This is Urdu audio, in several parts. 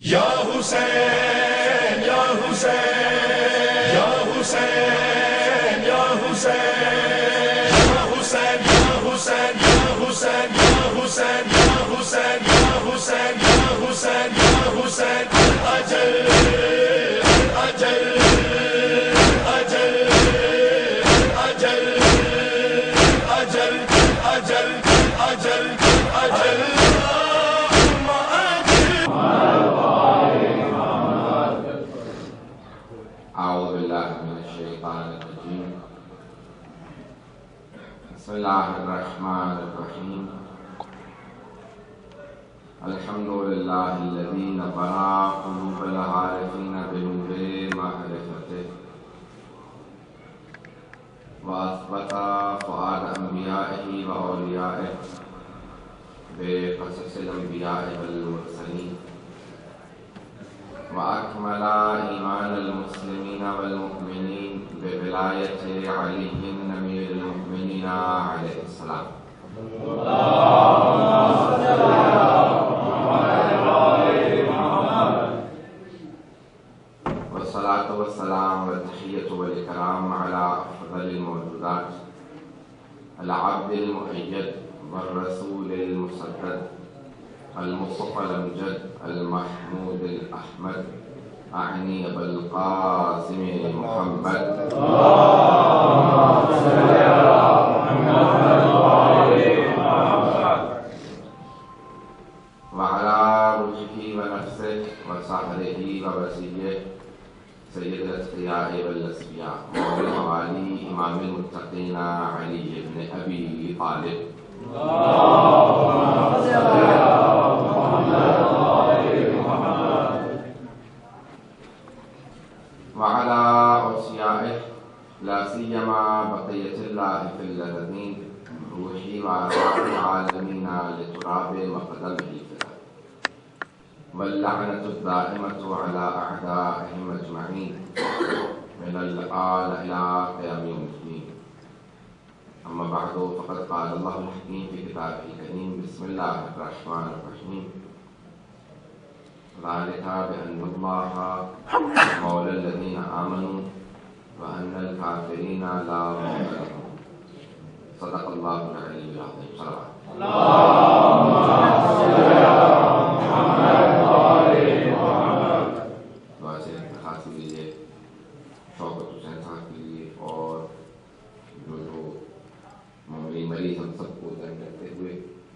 یا حسین یا حسین یا حسین یا حسین یا حسین یا حسین یا حسین یا حسین یا حسین یا حسین یا حسین یا حسین اجل اجل اجل اجل اجل اجل اجل اجل اعوذ باللہ من الشیطان الرجیم بسم اللہ الرحمن الرحیم الحمدللہ الذی نبرا قلوب العارفین بنور معرفته واثبت فؤاد انبیائه و اولیائه بقصص الانبیاء والمرسلین وأكمل إيمان المسلمين والمؤمنين بولاية علي أمير المؤمنين عليه السلام والصلاة والسلام والتحية والإكرام على أفضل الموجودات العبد المؤيد والرسول المسدد المصطفى الأمجد المحمود الأحمد أعني أبا القاسم محمد وعلى روحه ونفسه وسحره ووسيله سيد الأتقياء والأصفياء مولى الحوالي إمام المتقين علي بن أبي طالب وعلى أوصيائه لا سيما بقية الله في الذين روحي وأرواح العالمين لتراب مقدمه فيها واللعنة الدائمة على أعدائهم أجمعين من الآن إلى قيام يوم الدين أما بعد فقد قال الله الحكيم في كتابه الكريم بسم الله الرحمن الرحيم ذلك بأن الله مولى الذين آمنوا وأن الكافرين لا مولى لهم صدق الله العلي العظيم صلوات اللهم صل على محمد وآل محمد واسع خاص کے لیے شوکت حسین صاحب کے لیے اور جو معمولی مریض ہم سب کو درد کرتے ہوئے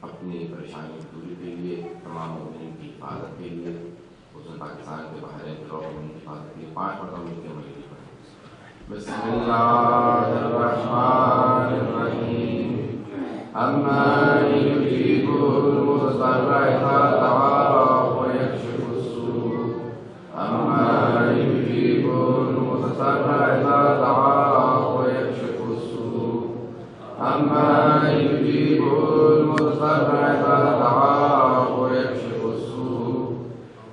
اپنی پریشانی دوری کے لیے تمام مومنین کی حفاظت کے لیے خصوصاً پاکستان کے باہر کی حفاظت کے لیے 5 مرتبہ مل کے مجھے پڑھیں بسم اللہ الرحمن الرحیم امن یجیب المضطر اذا دعاه ویکشف السوء امن یجیب المضطر اذا دعاه ویکشف السوء امن یجیب المضطر اذا دعاه ويكشف السوء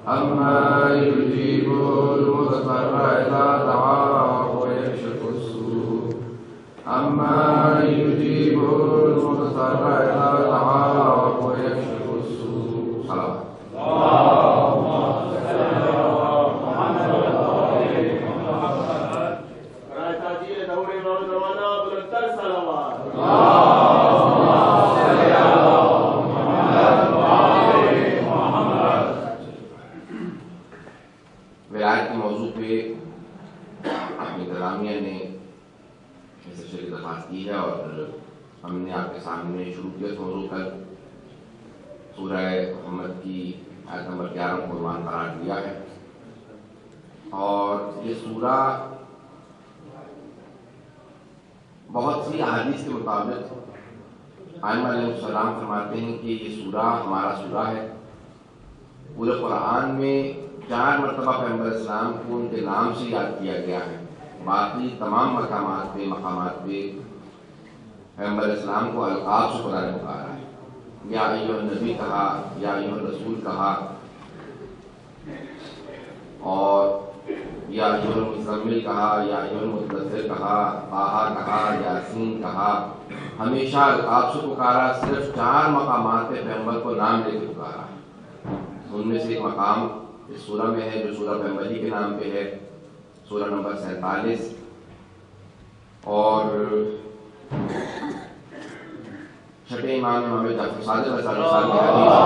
أما يجيب المضطر إذا دعاه ويكشف السوء أما يجيب المضطر إذا دعاه ويكشف السوء صلاة اللهم صل على محمد وآل محمد برائے تعجیل دور امام زمانہ بلندتر صلوات ولایت کے موضوع پہ اپنی انتظامیہ نے ایسے شریک درخواست کی ہے اور ہم نے آپ کے سامنے شروع کیا اس موضوع پر سورہ محمد کی آیت نمبر 11 کو عنوان قرار دیا ہے اور یہ سورہ بہت سی احادیث کے مطابق ائمہ علیہ السلام فرماتے ہیں کہ یہ سورہ ہمارا سورہ ہے پورے قرآن میں 4 مرتبہ پیغمبر اسلام کو ان کے نام سے یاد کیا گیا ہے باقی تمام مقامات پہ پیغمبر اسلام کو القاب سے خدا نے پکارا ہے یا ایھا النبی کہا یا ایھا الرسول کہا اور یا ایھا المزمل کہا یا ایھا المدثر کہا طٰہٰ کہا یاسین کہا ہمیشہ القاب سے پکارا صرف 4 مقامات پہ پیغمبر کو نام لے کے پکارا ان میں سے ایک مقام اس سورہ میں ہے جو سورہ پیغمبری کے نام پہ ہے، سورہ نمبر 47 اور چھٹے امام جعفر صادق علیہ السلام کی حدیث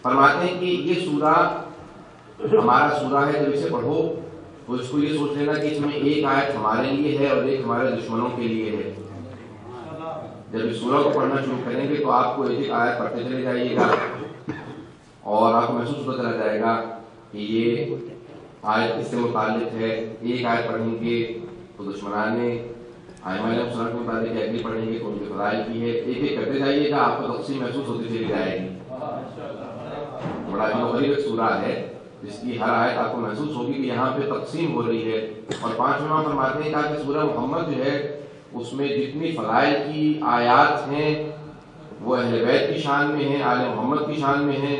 فرماتے ہیں کہ یہ سورہ ہمارا سورہ ہے، جب اسے پڑھو تو اس کو یہ سوچ لینا کہ اس میں ایک آیت ہمارے لیے ہے اور ایک ہمارے دشمنوں کے لیے ہے۔ جب اس سورہ کو پڑھنا شروع کریں گے تو آپ کو ایک ایک آیت پڑھتے چلے جائیے گا اور آپ کو محسوس ہوتا چلا جائے گا کہ یہ آیت اس سے متعلق ہے۔ ایک آیت پڑھیں گے تو دشمنان ائمہ علیہ السلام کے متعلق ہے، اگلی پڑھیں گے تو ان کے فضائل کی ہے، ایک ایک کرتے جائیے گا، آپ کو تقسیم محسوس ہوتی چلی جائے گی۔ بڑا عجیب و غریب ایک سورہ ہے جس کی ہر آیت آپ کو محسوس ہوگی کہ یہاں پہ تقسیم ہو رہی ہے۔ اور 5 امام فرماتے ہیں کہ سورہ محمد جو ہے اس میں جتنی فضائل کی آیات ہیں وہ اہل بیت کی شان میں ہیں، آل محمد کی شان میں ہیں،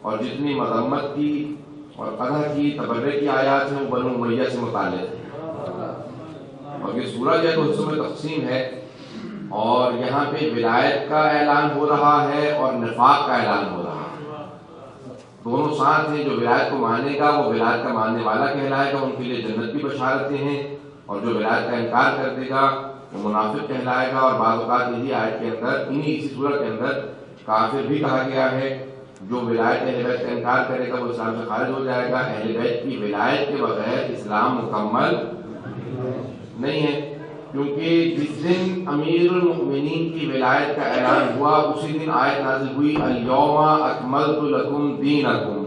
اور جتنی مذمت کی اور قدح کی تبرے کی آیات ہیں وہ بنو امیہ سے متعلق ہیں۔ اور یہ سورہ جو ہے تو حصوں میں تقسیم ہے، اور یہاں پہ ولایت کا اعلان ہو رہا ہے اور نفاق کا اعلان ہو رہا ہے، دونوں ساتھ ہیں۔ جو ولایت کو مانے گا وہ ولایت کا ماننے والا کہلائے گا، ان کے لیے جنت کی بشارتیں ہیں، اور جو ولایت کا انکار کر دے گا وہ منافق کہلائے گا۔ اور بعض اوقات یہی آیت کے اندر، اسی سورہ کے اندر کافر بھی کہا گیا ہے۔ جو ولایت اہل بیت کا انکار کرے گا وہ اسلام سے خارج ہو جائے گا۔ اہل بیت کی ولایت کے بغیر اسلام مکمل نہیں ہے، کیونکہ جس دن امیر المؤمنین کی ولایت کا اعلان ہوا اسی دن آیت نازل ہوئی الیوم اکملت لکم دینکم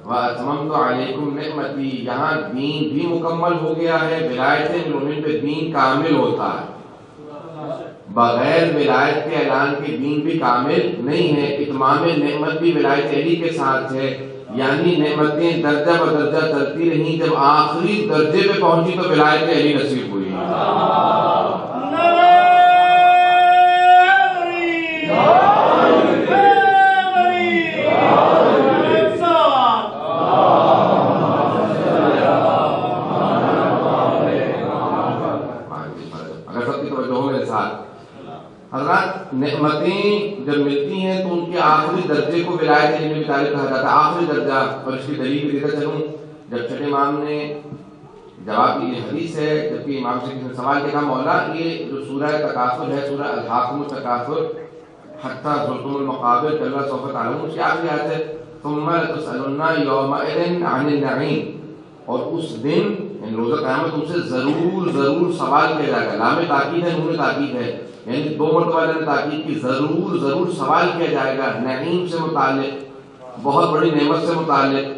واتممت علیکم نعمتی۔ یہاں دین بھی مکمل ہو گیا ہے، ولایت مومن پہ دین کامل ہوتا ہے، بغیر ولایت کے اعلان کے دین بھی کامل نہیں ہے۔ اتمام نعمت بھی ولایت علی کے ساتھ ہے، یعنی نعمتیں درجہ بدرجہ چلتی رہیں، جب آخری درجے پہ پہنچی تو ولایت علی نصیب ہوئی۔ حضرات نعمتیں جب ملتی ہیں تو ان کے آخری درجے کو ولایت علی میں تعریف کہا جاتا ہے، آخری درجہ۔ اور اس کی دلیل بھی دیتا چلوں، جب چھٹے امام نے جواب دی، یہ حدیث ہے، جبکہ امام سے کسی نے سوال کیا، مولا یہ جو سورہ تکاثر ہے، سورہ الہاکم التکاثر حتی زرتم المقابر کلا سوف تعلمون، اس کی آخری آیت ہے ثم لتسألن یومئذ عن النعیم، اور اس دن یعنی روزہ قیامت تم سے ضرور سوال کیا جائے گا۔ لام تاکید ہے، نون تاکید ہے، یعنی 2 مرتبہ نے تاکید کی، ضرور سوال کیا جائے گا نعیم سے متعلق، بہت بڑی نعمت سے متعلق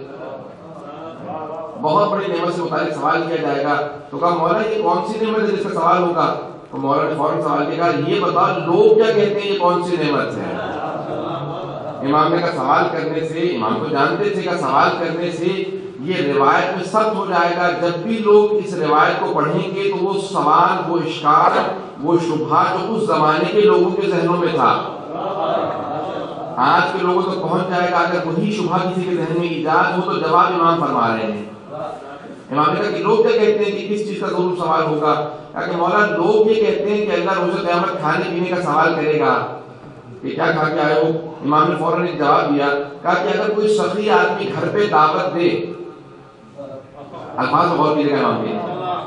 سوال کیا جائے گا۔ تو کہا مولا یہ کون سی نعمت ہے جس کا سوال ہوگا؟ تو مولا نے فوراً سوال کیا، یہ بتاؤ لوگ کیا کہتے ہیں یہ کون سی نعمت ہے؟ امام نے کہا سوال کرنے سے، امام کو جانتے تھے کہ سوال کرنے سے یہ روایت میں ثبت ہو جائے گا، جب بھی لوگ اس روایت کو پڑھیں گے تو وہ سوال، وہ اشکال، وہ شبہہ جو اس زمانے کے لوگوں کے ذہنوں میں تھا آج کے لوگوں تک پہنچ جائے گا۔ اگر وہی شبہہ کسی کے ذہن میں ایجاد ہو تو جواب امام فرما رہے ہیں۔ امام نے کہا کہ لوگ کیا کہتے ہیں کہ کس چیز کا ضرور سوال ہوگا؟ کہ مولا لوگ یہ کہتے ہیں کہ اللہ روز قیامت کھانے پینے کا سوال کرے گا کہ کیا کھا کے آئے ہو؟ امام نے فوراً ایک جواب دیا، کہا کہ اگر کوئی سخی آدمی گھر پہ دعوت دے، الفاظ غور کیجیے گا امام کے،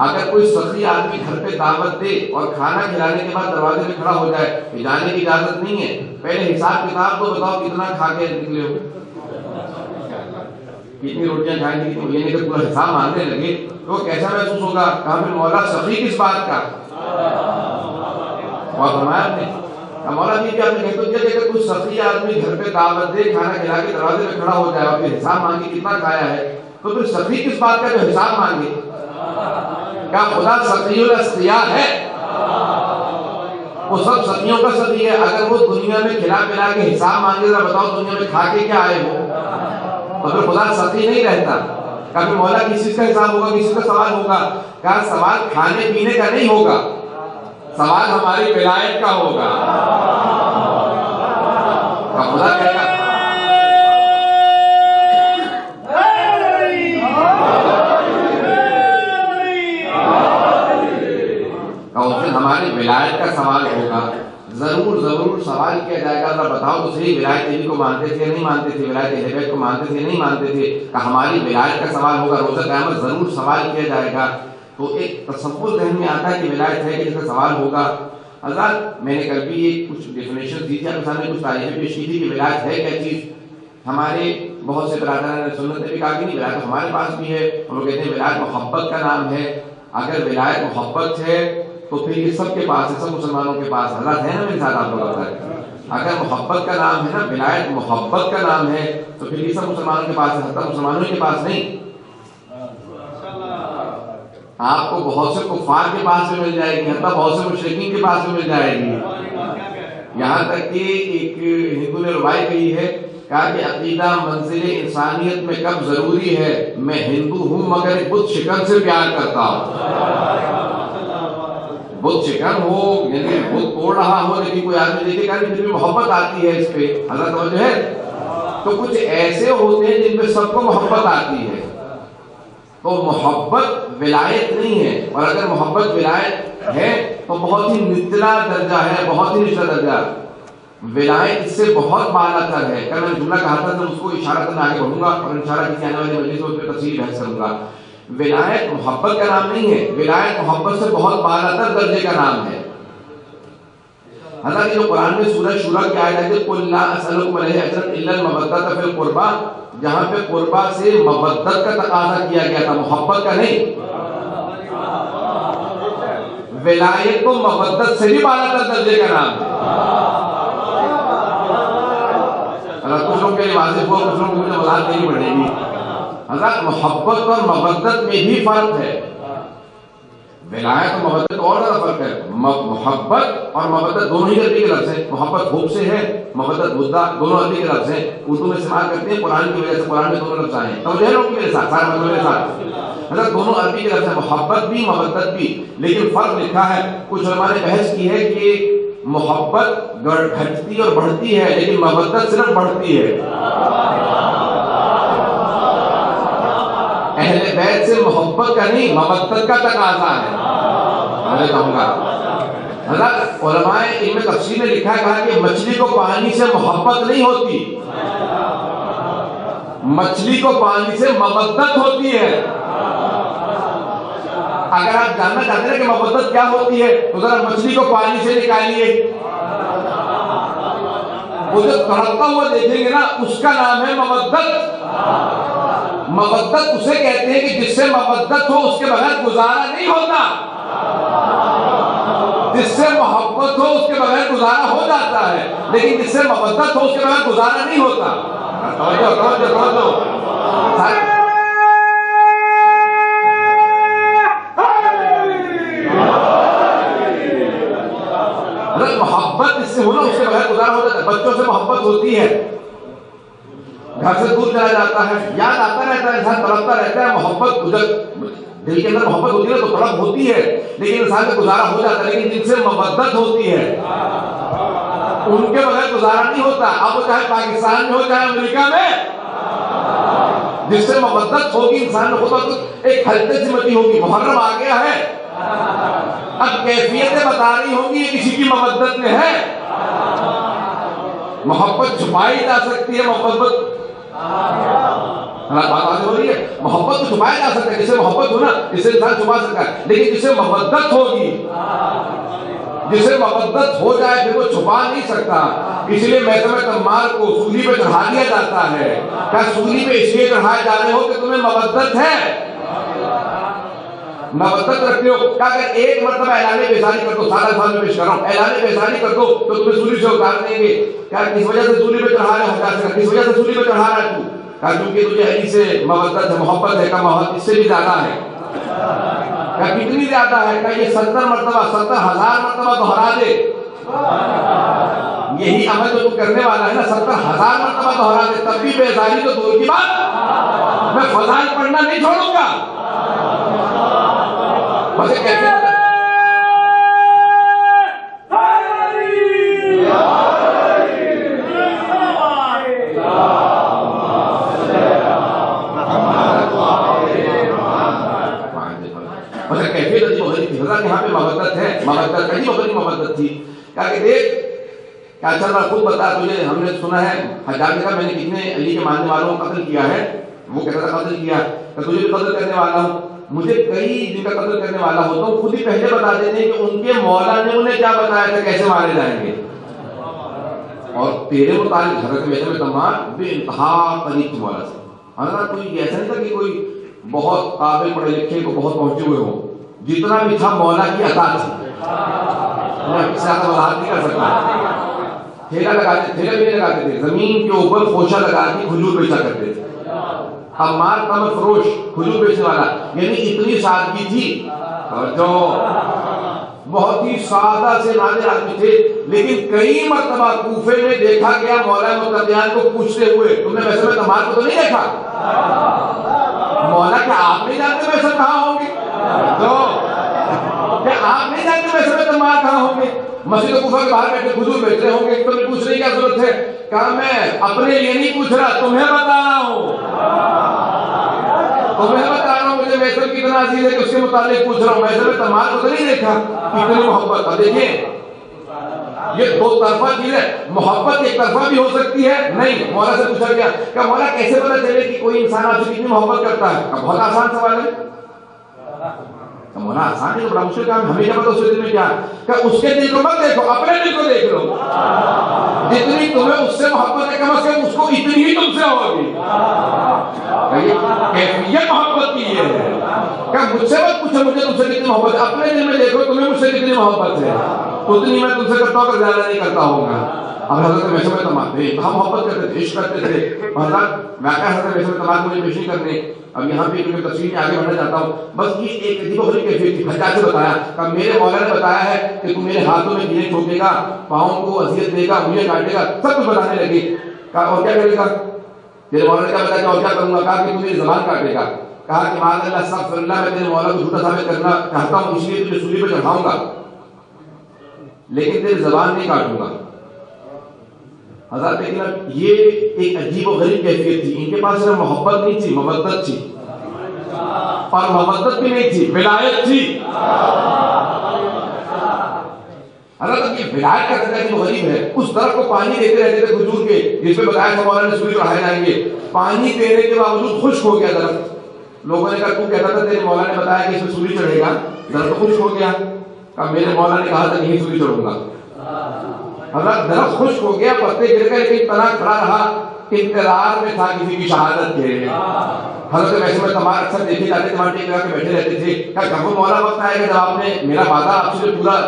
اگر کوئی سخی آدمی گھر پہ دعوت دے اور کھانا کھلانے کے بعد دروازے پہ کھڑا ہو جائے، جانے کی اجازت نہیں ہے، پہلے حساب کتاب تو بتاؤ کتنا کھا کے نکلے ہو، کتنی روٹیاں کھائیں گی، تو یہ نہیں کہ پورا حساب مانگنے لگے تو کیسا محسوس ہوگا؟ کہا پھر مولا سخی کس بات کا؟ اور فرمایا آپ نے مولا جی کہ آپ نے کہتے کہ اگر کوئی سخی آدمی گھر پہ دعوت دے، کھانا کھلا کے دروازے پہ کھڑا ہو جائے اور پھر حساب مانگے کتنا کھایا ہے، تو پھر سخی کس بات کا جو حساب مانگے؟ کیا خدا سخی الاسقیاء ہے؟ وہ سب سخیوں کا سخی ہے۔ اگر وہ دنیا میں کھلا پلا کے حساب مانگے، ذرا بتاؤ دنیا میں کھا کے کیا آئے ہو، تو پھر خدا سخی نہیں رہتا۔ کبھی مولا کس چیز کا حساب ہوگا، کس چیز کا سوال ہوگا؟ کہا سوال کھانے پینے کا نہیں ہوگا، سوال ہماری ولایت کا ہوگا۔ خدا کہتا ہماری ولایت کا سوال ہوگا، ضرور سوال کیا جائے گا، ذرا بتاؤ تو صحیح ولایت علی کو مانتے تھے نہیں مانتے تھے، ولایت اہل بیت کو مانتے تھے نہیں مانتے تھے، کہ ہماری ولایت کا سوال ہوگا، روز قیامت ضرور سوال کیا جائے گا۔ تو ایک تصور ذہن میں آتا ہے کہ ولایت ہے کہ جس کا سوال ہوگا۔ حضرات میں نے کل بھی یہ کچھ ڈیفینیشن دی تھی، آپ کے سامنے کچھ تعریفیں پیش کی تھی کہ ولایت ہے کیا چیز۔ ہمارے بہت سے برادران سنت نے بھی کہا کہ نہیں ولایت ہمارے پاس بھی ہے، اور وہ کہتے ہیں ولایت محبت کا نام ہے۔ اگر ولایت محبت ہے تو پھر یہ سب کے پاس ہے، سب مسلمانوں کے پاس۔ حضرات ہے نا میرے ساتھ آپ لوگ؟ اگر محبت کا نام ہے نا، ولایت محبت کا نام ہے، تو پھر یہ سب مسلمانوں کے پاس ہے، حتیٰ مسلمانوں کے پاس نہیں۔ آپ کو بہت سے کفار کے پاس بھی مل جائے گی، حتیٰ بہت سے مشرکین کے پاس بھی مل جائے گی۔ یہاں تک کہ ایک ہندو نے روایت کہی ہے، کہا کہ عقیدہ منزل انسانیت میں کب ضروری ہے، میں ہندو ہوں مگر ایک بت شکن سے پیار کرتا ہوں۔ بت شکن ہو یعنی بت توڑ رہا ہو، لیکن کوئی آدمی دیکھے گا نہیں، پھر بھی محبت آتی ہے اس پہ۔ حضرت توجہ ہے؟ تو کچھ ایسے ہوتے ہیں جن پہ سب کو محبت آتی ہے، تو محبت ولایت نہیں ہے۔ اور اگر محبت ولایت ہے تو بہت ہی نچلا درجہ ہے، بہت ہی نچلا درجہ۔ ولایت اس سے بہت بالا تر ہے۔ کل میں نے جملہ کہا تھا، تو اس کو اشارہ کرنا آگے بڑھوں گا، اور انشاءاللہ کسی آنے والی مجلس میں اس پہ تفصیل بحث کروں گا۔ ولایت محبت کا نام نہیں ہے، ولایت محبت سے بہت بالا تر درجے کا نام ہے۔ حضرت جو قرآن میں سورہ شورى کی آیت ہے، قُلْ لَا أَسْأَلُكُمْ عَلَيْهِ أَجْرًا إِلَّا الْمَوَدَّةَ فِي الْقُرْبَى، جہاں پہ قربہ سے مودت کا تقاضا کیا گیا تھا، محبت کا نہیں۔ ولایت کو مودت سے بھی بالا تر درجے کا نام ہے۔ کچھ لوگ کے لیے واضح ہوا، کچھ لوگ کو مجھے وضاحت نہیں پڑے گی۔ حضرت محبت اور مودت میں بھی فرق ہے۔ ولایت اور مودت اور زیادہ فرق ہے۔ محبت اور مودت دونوں ہی عربی کے لفظ ہیں۔ محبت حب سے ہے، مودت ودہ، دونوں عربی کے لفظ ہیں۔ اردو میں استعمال کرتے ہیں قرآن کی وجہ سے، قرآن میں دونوں لفظ آئے ہیں۔ توجہ ہے لوگ میرے ساتھ، سارے مطلب میرے ساتھ۔ حضرت دونوں عربی کے لفظ ہیں، محبت بھی مودت بھی، لیکن فرق لکھا ہے۔ کچھ علماء نے بحث کی ہے کہ محبت گھٹتی اور بڑھتی ہے، لیکن مودت صرف بڑھتی ہے۔ اہل بیت سے محبت کا نہیں، مودت کا تقاضا ہے۔ میں کہوں گا حضرت علماء علم تفسیر نے لکھا ہے، کہا کہ مچھلی کو پانی سے محبت نہیں ہوتی، مچھلی کو پانی سے مودت ہوتی ہے۔ اگر آپ جاننا چاہتے ہیں کہ مودت کیا ہوتی ہے تو ذرا مچھلی کو پانی سے نکالیے، وہ جو تڑپتا ہوا دیکھیں گے نا، اس کا نام ہے مودت۔ مودت اسے کہتے ہیں کہ جس سے مودت ہو اس کے بغیر گزارا نہیں ہوتا، جس سے محبت ہو اس کے بغیر گزارا ہو جاتا ہے، لیکن جس سے مودت ہو اس کے بغیر گزارا نہیں ہوتا۔ محبت اس سے ہونا، اس کے بغیر گزارا ہو جاتا ہے۔ بچوں سے محبت ہوتی ہے، گھر سے دور چلا جاتا ہے، یاد آتا رہتا ہے، انسان تڑپتا رہتا ہے، محبت دل کے اندر محبت ہوتی ہے تو تڑپ ہوتی ہے، لیکن انسان کا گزارا ہو جاتا ہے۔ لیکن جن سے مودت ہوتی ہے ان کے بغیر گزارا نہیں ہوتا، اب وہ چاہے پاکستان میں ہو چاہے امریکہ میں، جس سے مودت ہوگی انسان کو خود ایک ہلکے سی مچی ہوگی۔ محرم آ گیا ہے، اب کیفیتیں بتا رہی ہوں گی یہ کسی کی مودت میں ہے۔ محبت چھپائی جا سکتی ہے، بات ہو رہی ہے، محبت تو چھپایا جا سکتا ہے، جسے محبت ہو نا اسے انسان چھپا سکتا ہے، لیکن جسے مودت ہوگی، جسے مودت ہو جائے پھر وہ چھپا نہیں سکتا۔ اس لیے محکمہ تمار کو سولی پہ چڑھا دیا جاتا ہے۔ کیا سولی پہ اس لیے چڑھائے جا رہے ہو کہ تمہیں مودت ہے، مودت رکھتے ہو؟ کہ اگر ایک مرتبہ اعلان بیزاری کر دو، سارا سال میں پیش کر رہا ہوں، اعلان بیزاری کر دو تو تمہیں سولی سے اتار دیں گے۔ کیا کس وجہ سے سولی پہ چڑھا رہے ہو؟ کس وجہ سے سولی پہ چڑھا رہا ہے تو؟ کہا کیونکہ تجھے علی سے مودت ہے، محبت ہے۔ کا محبت اس سے بھی زیادہ ہے۔ کہا کتنی زیادہ ہے؟ کہ یہ 70 مرتبہ 70,000 مرتبہ دہرا دے، یہی عمل جو تو کرنے والا ہے نا 70,000 مرتبہ دہرا دے، تب بھی بیزاری تو دور کی بات، میں فضائل پڑھنا نہیں چھوڑوں گا۔ بس کیسے یہاں پہ مودت ہے، مودت عجیب و غریب مودت تھی. کہا کہ دیکھ کہ اچھا میں خود بتا تجھے, ہم نے سنا ہے حجاج نے کہا میں نے کتنے علی کے ماننے والوں کو قتل کیا ہے, وہ کہتا تھا قتل کیا, کہ تجھے بھی قتل کرنے والا ہوں, مجھے کئی جن کا قتل کرنے والا ہوتا ہوں خود ہی پہلے بتا دیتے ہیں کہ ان کے مولا نے انہیں کیا بتایا تھا کیسے مارے جائیں گے. اور تیرے متعلق حضرت محسن تمام بے انتہا قریب مولا سے. حضرت کوئی ایسا نہیں تھا کہ کوئی بہت قابل پڑھے لکھے کو بہت پہنچے ہوئے ہو, جتنا بھی تھا مولا کی عطا تھی, میں اس سے زیادہ وضاحت نہیں کر سکتا. ٹھیلا لگاتے, ٹھیلا بھی نہیں لگاتے تھے, زمین کے اوپر خوشہ لگا کے کھجور بیچا کرتے تھے. عمار تمر فروش, کھجور بیچنے والا, یعنی اتنی سادگی تھی, جو بہت ہی سادہ سے نادر آدمی تھے. لیکن کئی مرتبہ کوفے میں دیکھا گیا مولا مقتدیان کو پوچھتے ہوئے, تم نے ویسے میں تمہار کو تو نہیں دیکھا مولا, کہ آپ نہیں جانتے ویسے کہاں ہوں گے, تو کہ آپ نہیں جانتے ویسے میں تمہار کہاں ہوں گے. مسجد کوفہ کے باہر بیٹھے کھجور بیچ رہے ہوں گے, تمہیں پوچھنے کی کیا ضرورت ہے. کہا میں اپنے لیے نہیں پوچھ رہا, تمہیں بتا رہا ہوں, تمہیں بتا رہا ہوں مجھے ویسے کتنا عزیز ہے کہ اس کے متعلق پوچھ رہا ہوں. ویسے میں تمہار کو تو نہیں دیکھا, اتنی محبت. اب دیکھیں یہ دو طرفہ چیز ہے, محبت ایک طرفہ بھی ہو سکتی ہے. نہیں, مولا سے پوچھا گیا کہ مولا کیسے پتا چلے کہ کوئی انسان آپ سے کتنی محبت کرتا ہے. بہت آسان سوال ہے. مولا آسان ہے تو بڑا مشکل کام, ہمیں کیا پتا اس کے دل میں کیا, کہ اس کے دل کو مت دیکھو, اپنے دل کو دیکھ لو. جتنی تمہیں اس سے محبت ہے کم از کم اس کو اتنی ہی تم سے ہوگی. کیفیت محبت کی یہ ہے کہ مجھ سے مت پوچھو مجھے تم سے کتنی محبت ہے, اپنے دل میں دیکھو تمہیں مجھ سے کتنی محبت ہے, اتنی میں تم سے کرتا ہوں کہ زیادہ نہیں کرتا ہوں گا. اب حضرت محسن تمام تھے, ہم محبت کرتے تھے, عشق کرتے تھے. حضرت میں کہا حضرت محسن تمام مجھے پیش نہیں کرنے, اب یہاں پہ کیونکہ تفصیل میں آگے بڑھنا چاہتا ہوں. بس یہ ایک عجیب و غریب کیفیت تھی. حجاج سے بتایا کہ میرے مولا نے بتایا ہے کہ تم میرے ہاتھوں میں کیلیں ٹھوکے گا, پاؤں کو اذیت دے گا, انگلیاں کاٹے گا, سب کچھ بتانے لگے. کہا اور کیا کرے گا, تیرے مولا نے کیا بتایا اور کیا کروں گا. کہا کہ تم میری زبان کاٹے گا. کہا کہ معاذ اللہ استغفر اللہ, میں تیرے مولا کو جھوٹا ثابت کرنا چاہتا ہوں اس لیے تجھے سولی پہ چڑھاؤں گا, لیکن تیری زبان نہیں کاٹوں گا. حضرت لیکن یہ ایک عجیب و غریب کیفیت تھی. ان کے پاس صرف محبت نہیں تھی, مودت تھی, اور مودت بھی نہیں تھی, ولایت تھی. حضرت یہ ولایت کا درجہ عجیب و غریب ہے. اس درخت کو پانی دیتے رہتے تھے کھجور کے, جس پہ بتایا تھا مولا نے سولی چڑھائے جائیں گے. پانی دینے کے باوجود خشک ہو گیا درخت. لوگوں نے کہا تو کہتا تھا تیرے مولا نے بتایا کہ اس میں سولی چڑھے گا, درخت خشک ہو گیا. کہا میرے مولا نے کہا تھا نہیں سولی چڑھوں گا. حضرت درخت خشک ہو گیا, پتے گر گئے, لیکن تنا کھڑا رہا, انتظار میں تھا کسی کی شہادت کے. حضرت ویسے میں تمہارے اکثر دیکھے جاتے تھے, وہاں ٹیک لگا کے بیٹھے رہتے تھے. کہا کب مولا وقت آئے گا جب آپ نے میرا وعدہ آپ سے پورا,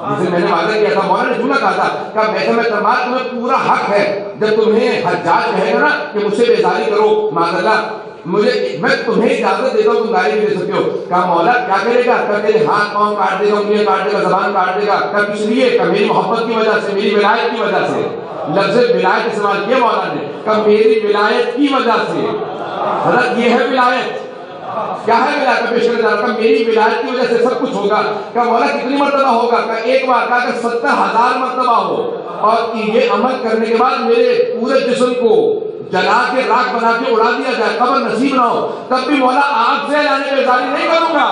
جسے میں نے وعدہ کیا تھا, مولا نے جملہ کہا تھا کہ ویسے میں تمہیں پورا حق ہے جب تمہیں حجاج کہے گا نا کہ مجھ سے بیزاری کرو, معاذ اللہ میں تمہیں اجازت دیتا ہوں, تم گالی بھی دے سکتے ہو. کہا مولا کیا کرے گا, کہ تیرے ہاتھ پاؤں کاٹ دے گا, انگلیاں کاٹ دے گا, زبان کاٹ دے گا. کہ کس لیے, کہ میری محبت کی وجہ سے, میری ولایت کی وجہ سے. لفظ ولایت استعمال کیا مولا نے, کہ میری ولایت کی وجہ سے. حضرت یہ ہے ولایت. کیا ہے ولایت پیش کرنے جا رہا, کہ میری ولایت کی وجہ سے سب کچھ ہوگا. کہ مولا کتنی مرتبہ ہوگا, کہ ایک بار, کہا کہ 70,000 مرتبہ ہو, اور یہ عمل کرنے کے بعد میرے پورے جسم کو جلا کے راکھ بنا کے اڑا دیا جائے, قبر نصیب نہ ہو, تب بھی مولا آگ سے لانے میں بیزاری نہیں کروں گا.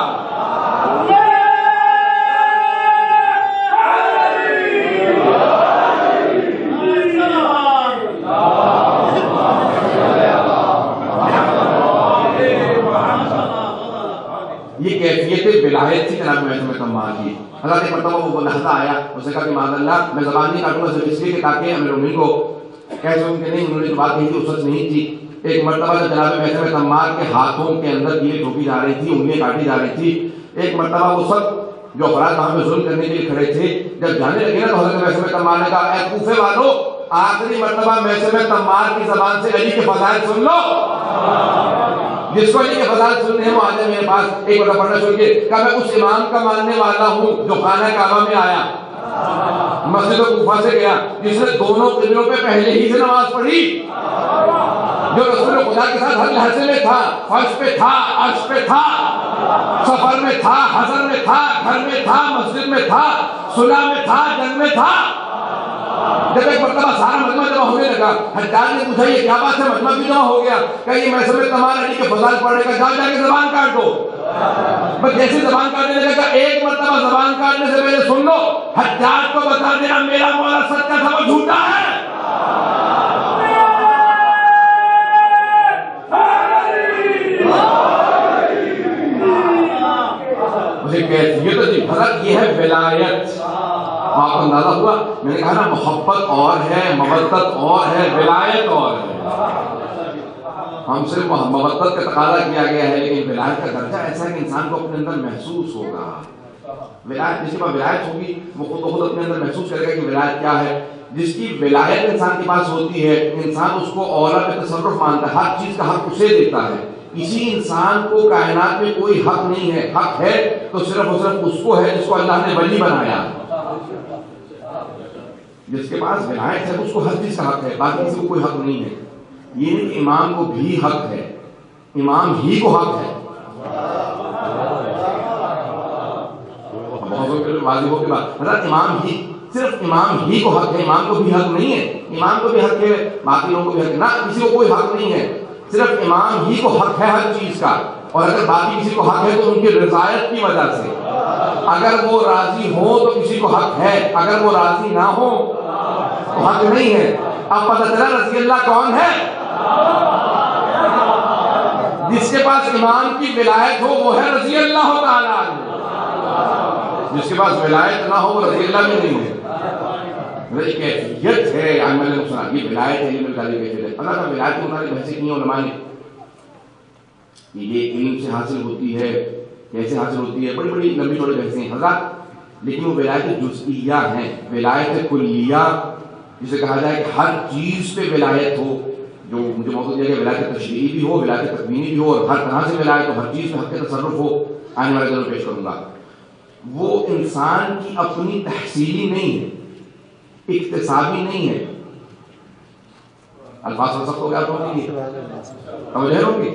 یہ کیفیت ولایت تھی جناب محسن تمام کی. حضرت ایک مرتبہ وہ لحظہ آیا, اس نے کہا کہ معاذ اللہ میں زبان نہیں کاٹوں گا, صرف اس لیے کہ تاکہ امیر المومنین کو کیسے ان کے نہیں, انہوں نے جو بات کہی تھی وہ سچ نہیں تھی. ایک مرتبہ جب جناب محسن تمام کے ہاتھوں کے اندر کیلیں ٹھوکی جا رہی تھی, انگلیاں کاٹی جا رہی تھی. ایک مرتبہ وہ سب جو افراد وہاں پہ ظلم کرنے کے لیے کھڑے تھے, جب جانے لگے نا تو حضرت محسن تمام نے کہا اے کوفے والو, آخری مرتبہ محسن تمام کی زبان سے علی کے فضائل سن لو. جس کو علی کے فضائل سننے ہیں وہ آ جائے میرے پاس. ایک مرتبہ پڑھنا شروع کیے, کہ میں اس امام کا ماننے والا ہوں جو خانہ کعبہ میں آیا, مسجد کوفہ سے گیا, جس نے دونوں قبلوں پہ پہلے ہی سے نماز پڑھی, جو رسول خدا کے ساتھ ہر لحظے میں تھا, فرش پہ تھا, عرش پہ تھا, سفر میں تھا, حضر میں تھا, گھر میں تھا, مسجد میں تھا, صلح میں تھا, جنگ میں تھا. جب ایک مرتبہ سارا مجمع جمع ہونے لگا، حجاج نے پوچھا یہ کیا بات ہے، مجمع کیوں جمع ہو گیا؟ کہ یہ میں سمجھتا ہمارا علی کے فضائل پڑھنے کا، جا کے زبان کاٹ دو۔ بس جیسے زبان کاٹنے لگا کہ ایک مرتبہ زبان کاٹنے سے پہلے سن لو، حجاج کو بتا دینا میرا مولا سچا تھا، وہ جھوٹا ہے۔ مجھے کیفیت جی حضرت یہ ہے ولایت۔ آپ کو اندازہ ہوا، میں نے کہا نا محبت اور ہے، مودت اور ہے، ولایت اور ہے۔ ہم صرف مودت کا تقاضا کیا گیا ہے، لیکن ولایت کا درجہ ایسا ہے کہ انسان کو اپنے اندر محسوس ہوگا۔ ولایت، جس کے پاس ولایت ہوگی وہ خود بخود اپنے اندر محسوس کرے گا کہ ولایت کیا ہے۔ جس کی ولایت انسان کے پاس ہوتی ہے، انسان اس کو اولا پہ تصرف مانتا ہے، ہر چیز کا حق اسے دیتا ہے۔ اسی انسان کو کائنات میں کوئی حق نہیں ہے، حق ہے تو صرف اور صرف اس کو ہے جس کو اللہ نے ولی بنایا۔ جس کے پاس ولایت ہے اس کو ہر چیز کا حق ہے، باقی کسی کو کوئی حق نہیں ہے۔ یہ نہیں کہ امام کو بھی حق ہے، امام ہی کو حق ہے۔ واضح ہو کے بعد حضرت امام ہی، صرف امام ہی کو حق ہے، امام کو بھی حق نہیں ہے۔ امام کو بھی حق ہے، باقی لوگوں کو بھی حق ہے، نہ کسی کو کوئی حق نہیں ہے، صرف امام ہی کو حق ہے ہر چیز کا۔ اور اگر باقی کسی کو حق ہے تو ان کی رضایت کی وجہ سے، اگر وہ راضی ہو تو کسی کو حق ہے، اگر وہ راضی نہ ہو تو حق نہیں ہے۔ اب پتہ چلا رضی اللہ کون ہے؟ جس کے پاس امام کی ولایت ہو وہ ہے رضی اللہ تعالیٰ عنہ، جس کے پاس ولایت نہ ہو وہ رضی اللہ میں نہیں ہے۔ یہ کیفیت ہے، یہ ولایت ہے، علم الغیب کی کیفیت ہے۔ اللہ کا ولایت کے متعلق بحثیں کی ہیں علماء نے، یہ علم سے حاصل ہوتی ہے، کیسے حاصل ہوتی ہے، بڑی بڑی لمبی چوڑی بحثیں ہیں حضرات، لیکن وہ ولایت جزئیہ ہیں۔ ولایت کلیہ جسے کہا جائے کہ ہر چیز پہ ولایت ہو، جو مجھے موقع دیا کہ ولایت تشریعی بھی ہو، ولایت تکوینی بھی ہو، اور ہر طرح سے ولایت ہو، ہر چیز پہ حق تصرف ہو، آنے والے دنوں پیش کروں گا۔ وہ انسان کی اپنی تحصیلی نہیں ہے، اکتسابی نہیں ہے۔ الفاظ سخت ہو گیا تو توجہ ہوگی،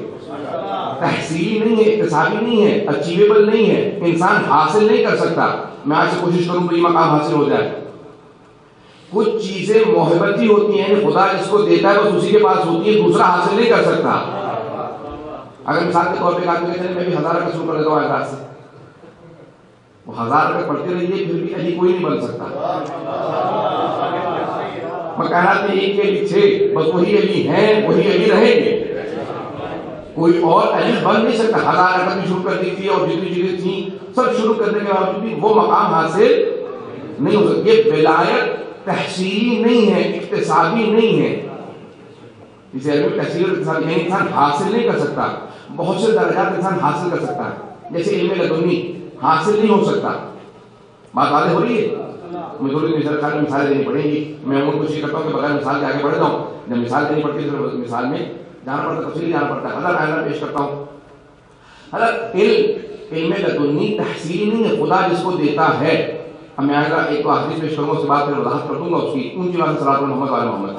تحصیلی نہیں ہے، اکتسابی نہیں ہے، اچیویبل نہیں ہے، انسان حاصل نہیں کر سکتا۔ میں آج سے کوشش کروں تو یہ مقام حاصل ہو جائے۔ کچھ چیزیں موہبتی ہوتی ہیں، خدا جس کو دیتا ہے بس اسی کے پاس ہوتی ہے، دوسرا حاصل نہیں کر سکتا۔ اگر مثال کے طور پہ آدمی کہتے ہیں میں بھی 1000 کا شروع کر دیتا ہوں آیات سے، وہ 1000 کا پڑھتے رہیے پھر بھی علی کوئی نہیں بن سکتا۔ کائنات میں ایک علی تھے، بس وہی علی ہیں، وہی علی رہیں گے، کوئی اور علی بن نہیں سکتا۔ 1000 رکعت بھی شروع کر دی تھی اور جتنی چیزیں تھیں سب شروع کرنے کے باوجود بھی وہ مقام حاصل نہیں ہو سکتا۔ یہ ولایت تحصیلی نہیں ہے، اکتسابی نہیں ہے۔ اسے علم تحصیل اور اکتسابی نہیں، انسان حاصل نہیں کر سکتا۔ بہت سے درجات انسان حاصل کر سکتا ہے، جیسے علم لدنی حاصل نہیں ہو سکتا۔ بات واضح ہو رہی ہے؟ مجھے تھوڑی مثالیں دینی پڑیں گی، میں عموماً کوشش کرتا ہوں کہ بغیر مثال کے آگے بڑھ جاؤں۔ جب مثال دینی پڑتی ہے تو مثال میں جانا پڑتا ہے، تفصیل جانا پڑتا ہے۔ حضرت آئندہ پیش کرتا ہوں، حضرت علم لدنی تحصیلی نہیں ہے، خدا جس کو دیتا ہے۔ اب میں آئندہ ایک تو حدیث پیش کروں گا، اس کے بعد پھر وضاحت کر دوں گا اس کی، اونچی بات صلاۃ محمد وعلی محمد۔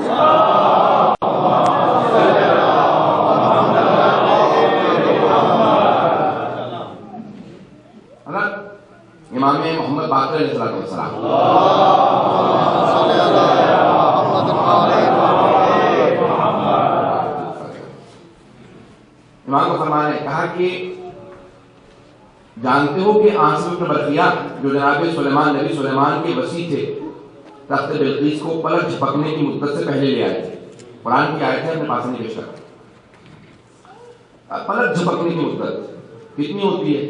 امام محمد باقر علیہ السلام، امام کو فرمایا نے کہا کہ جانتے ہو کہ عاصم بن برقیہ جو جناب سلیمان نبی سلیمان کے وصی تھے، تخت بلقیس کو پلک جھپکنے کی مدت سے پہلے لے آئے تھے۔ قرآن کی آیت ہے، اپنے پاس نہیں پیش کر۔ پلک جھپکنے کی مدت کتنی ہوتی ہے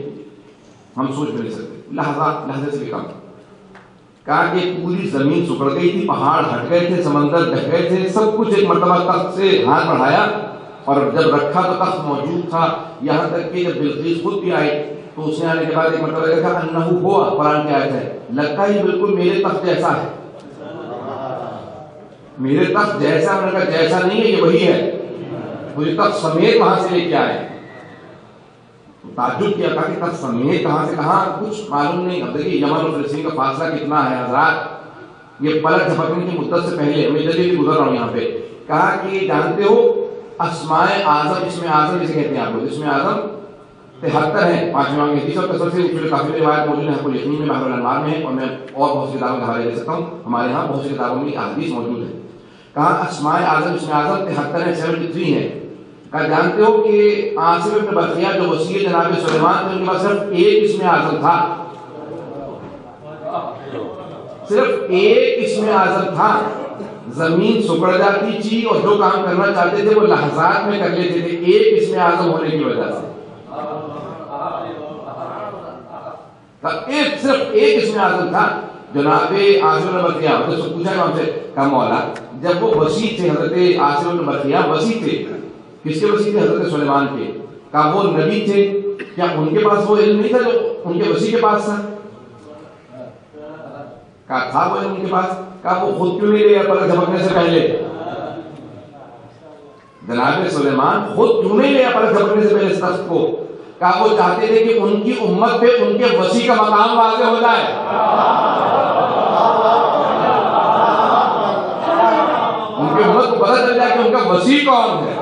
ہم سوچ بھی نہیں سکتے، لحظے سے بھی کم۔ کہا کہ پوری زمین سکڑ گئی تھی، پہاڑ ہٹ گئے تھے، سمندر بہہ گئے تھے، سب کچھ ایک مرتبہ تخت سے ہاتھ بڑھایا اور جب رکھا تو تخت موجود تھا، یہاں تک کہ جب بلقیس خود بھی آئی تو اس نے آنے کے بعد ایک مرتبہ دیکھا انہ ہوا، قرآن کی آیت ہے، لگتا ہی بالکل میرے تخت جیسا ہے، میرے تخت جیسا، میں نے کہا جیسا نہیں ہے، یہ وہی ہے، مجھے تخت سمیت وہاں سے لے کے آئے۔ تعجب کیا، کہا کہ تخت سمیت کہاں سے کہاں، کچھ معلوم نہیں۔ اب دیکھیے یمن اور فلسطین کا فاصلہ کتنا ہے حضرات، یہ پلک جھپکنے کی مدت سے پہلے، میں جلدی گزر رہا ہوں یہاں پہ۔ کہا کہ جانتے ہو اسماء اعظم، اسم اعظم جسے کہتے ہیں آپ لوگ، اسم اعظم 73 ہیں 5 امام کی حدیث اور سب سے اصول کافی روایت موجود ہے، ہم کو یقین میں بحر الانوار میں ہے، اور میں اور بہت سی کتابوں کے حوالے دے سکتا ہوں، ہمارے یہاں بہت سی کتابوں میں حدیث موجود ہے۔ کہا اسماء اعظم، اسم اعظم 73 ہیں، 73 ہیں۔ کہا جانتے ہو کہ عاصم ابن برقیہ جو وصی جناب سلیمان تھے، ان کے پاس صرف ایک اسم اعظم تھا، صرف ایک اسم اعظم تھا۔ زمین سکڑ جاتی تھی اور جو کام کرنا چاہتے تھے وہ لحظات میں کر لیتے تھے، ایک اسم اعظم ہونے کی وجہ سے۔ صرف ایک اسم اعظم تھا جناب عاصم بن برقیہ۔ تو پوچھا امام سے، کہا مولا جب وہ وصی تھے، حضرت عاصم بن برقیہ وصی تھے، کس کے وصی تھے؟ حضرت سلیمان کے۔ کہا وہ نبی تھے، کیا ان کے پاس وہ علم نہیں تھا جو ان کے وصی کے پاس تھا؟ کہا تھا وہ علم ان کے پاس۔ کہا وہ خود کیوں نہیں لیا پلک جھپکنے سے پہلے؟ جناب سلیمان خود کیوں نہیں لیا پلک جھپکنے سے پہلے اس تخت کو؟ کہا وہ چاہتے تھے کہ ان کی امت پہ ان کے وصی کا مقام واضح ہو جائے۔ ان کی امت کو پتہ چل جائے کہ ان کا وصی کون ہے۔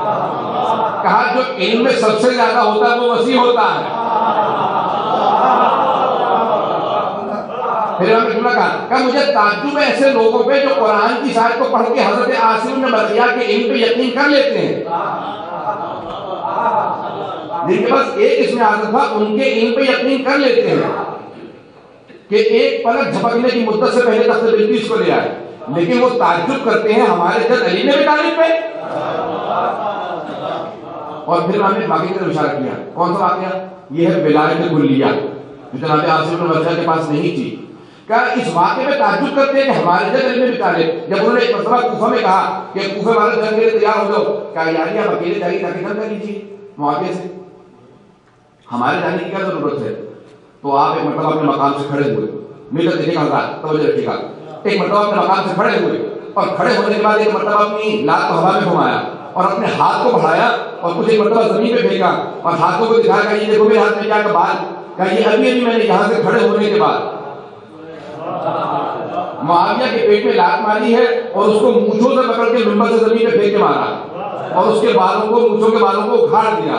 کہا جو علم میں سب سے زیادہ ہوتا ہے وہ وصی ہوتا ہے۔ پھر ہم نے کہا مجھے تعجب ہے ایسے لوگوں پہ جو قرآن کی اس آیت کو پڑھ کے حضرت عاصم بن برقیہ کے علم پہ یقین کر لیتے ہیں، جن کے پاس ایک اسم اعظم تھا ان کے علم پہ یقین کر لیتے ہیں کہ ایک پلک جھپکنے کی مدت سے پہلے تخت بلقیس کو لے آئے، لیکن وہ تعجب کرتے ہیں ہمارے جد علی نے بھی تعریف پہ۔ اور پھر ہم نے باقی طرف اشارہ کیا، کون سا واقعہ؟ یہ ہے ولایت کلیہ جو جناب عاصم بن برقیہ کے پاس نہیں تھی۔ کہ اس واقعے میں تعجب کرتے ہیں کہ ہمارے جد علی نے بھی تعریف۔ جب انہوں نے ایک مرتبہ کوفہ میں کہا کہ کوفے والے جنگ کے لیے تیار ہو جاؤ، کہا یار آپ اکیلے جائیے تاکہ جنگ کر لیجیے معاویہ سے، ہمارے جانے کی کیا ضرورت ہے؟ تو آپ ایک مرتبہ اپنے مقام سے کھڑے ہوئے، میرا دیکھے گا حضرات توجہ رکھیے گا، ایک مرتبہ اپنے مقام سے کھڑے ہوئے اور کھڑے ہونے کے بعد ایک مرتبہ اپنی لات کو ہوا میں گھمایا اور اپنے ہاتھ کو بڑھایا اور کچھ ایک مرتبہ زمین پہ پھینکا اور ہاتھوں کو دکھایا کہ یہ دیکھو میرے ہاتھ میں کیا بال، کہ یہ ابھی ابھی میں نے یہاں سے کھڑے ہونے کے بعد معاویہ کے پیٹ میں لات ماری ہے اور اس کو مونچھوں سے پکڑ کے منبر سے زمین پہ پھینک کے مارا اور اس کے بالوں کو مونچھوں کے بالوں کو اکھاڑ دیا۔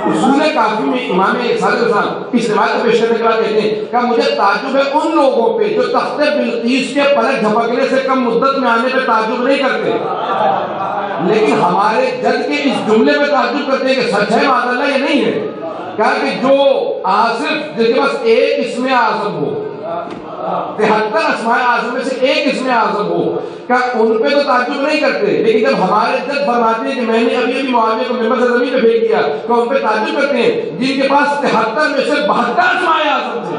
اصول کافی میں امام صادق صاحب اس روایت کو پیش کرنے کے بعد کہتے ہیں کہ مجھے تعجب ہے ان لوگوں پہ جو تخت بلقیس کے پلک جھپکنے سے کم مدت میں آنے پہ تعجب نہیں کرتے، لیکن ہمارے جد کے اس جملے پہ تعجب کرتے ہیں کہ سچ ہے معاذ اللہ یہ نہیں ہے۔ کہا کہ جو آصف جس کے پاس ایک اسم اعظم ہو، 73 اسماء اعظم میں سے ایک اسم اعظم ہو، کیا ان پہ تو تعجب نہیں کرتے، لیکن جب ہمارے جد فرماتے ہیں کہ میں نے ابھی ابھی معاویہ کو منبر سے زمین پہ پھینک دیا تو ان پہ تعجب کرتے ہیں جن کے پاس 73 میں سے 72 اسماء اعظم تھے۔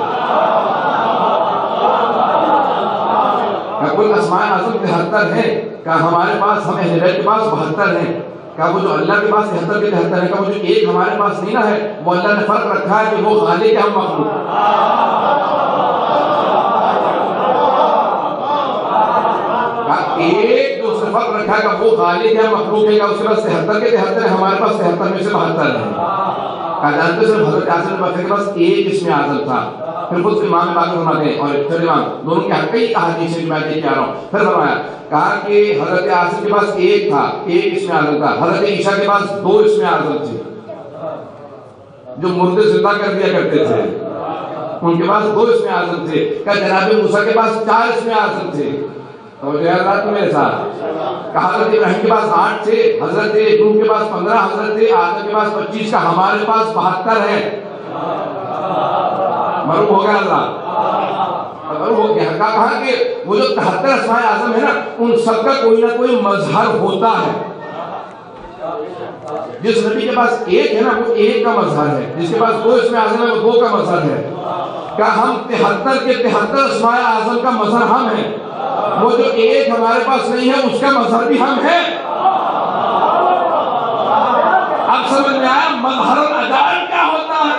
کل اسماء اعظم 73 ہیں، کہ ہمارے پاس ہم اہل بیت کے پاس 72 ہیں، کہ وہ جو اللہ کے پاس 73 کے 73 ہیں، کہ وہ جو ایک ہمارے پاس نہیں نہ ہے وہ اللہ نے فرق رکھا ہے کہ وہ خالق ہے ہم مخلوق۔ ایک جو صرف فرق رکھا ہے کہ وہ خالق ہے مخلوق ہے، کہ اس کے پاس 73 کے 73 ہیں، ہمارے پاس 73 میں سے 72 ہیں۔ کہ جانتے صرف حضرت عاصم بن برقیہ کے پاس ایک اسم اعظم تھا۔ پھر خود امام باقر فرماتے ہیں اور پھر امام دونوں کی کئی احادیث ہیں میں دیکھ کے آ رہا ہوں، پھر فرمایا کہا کہ حضرت عاصم کے پاس ایک تھا، ایک اسم اعظم تھا، حضرت عیسیٰ کے پاس 2 اسم اعظم تھے جو مردے زندہ کر دیا کرتے تھے، ان کے پاس 2 اسم اعظم تھے۔ کہ جناب موسیٰ کے پاس 4 اسم اعظم تھے، تو جو حضرات میرے ساتھ کہ حضرت ابراہیم کے پاس 8 تھے، حضرت نوح کے پاس 15، حضرت آدم کے پاس 25، کا ہمارے پاس 72 ہے۔ معروف ہو گیا اللہ، معروف ہو گیا۔ کہا کہ وہ جو 73 اسماء اعظم ہے نا ان سب کا کوئی نہ کوئی مظہر ہوتا ہے۔ جس نبی کے پاس ایک ہے نا وہ ایک کا مظہر ہے، جس کے پاس 2 اسم اعظم ہے وہ 2 کا مظہر ہے۔ کہ ہم 73 کے 73 اسماء اعظم کا مظہر ہم ہیں، وہ جو ایک ہمارے پاس نہیں ہے اس کا مظہر بھی ہم ہیں۔ اب سمجھ میں آیا مظہر العجائب کیا ہوتا ہے؟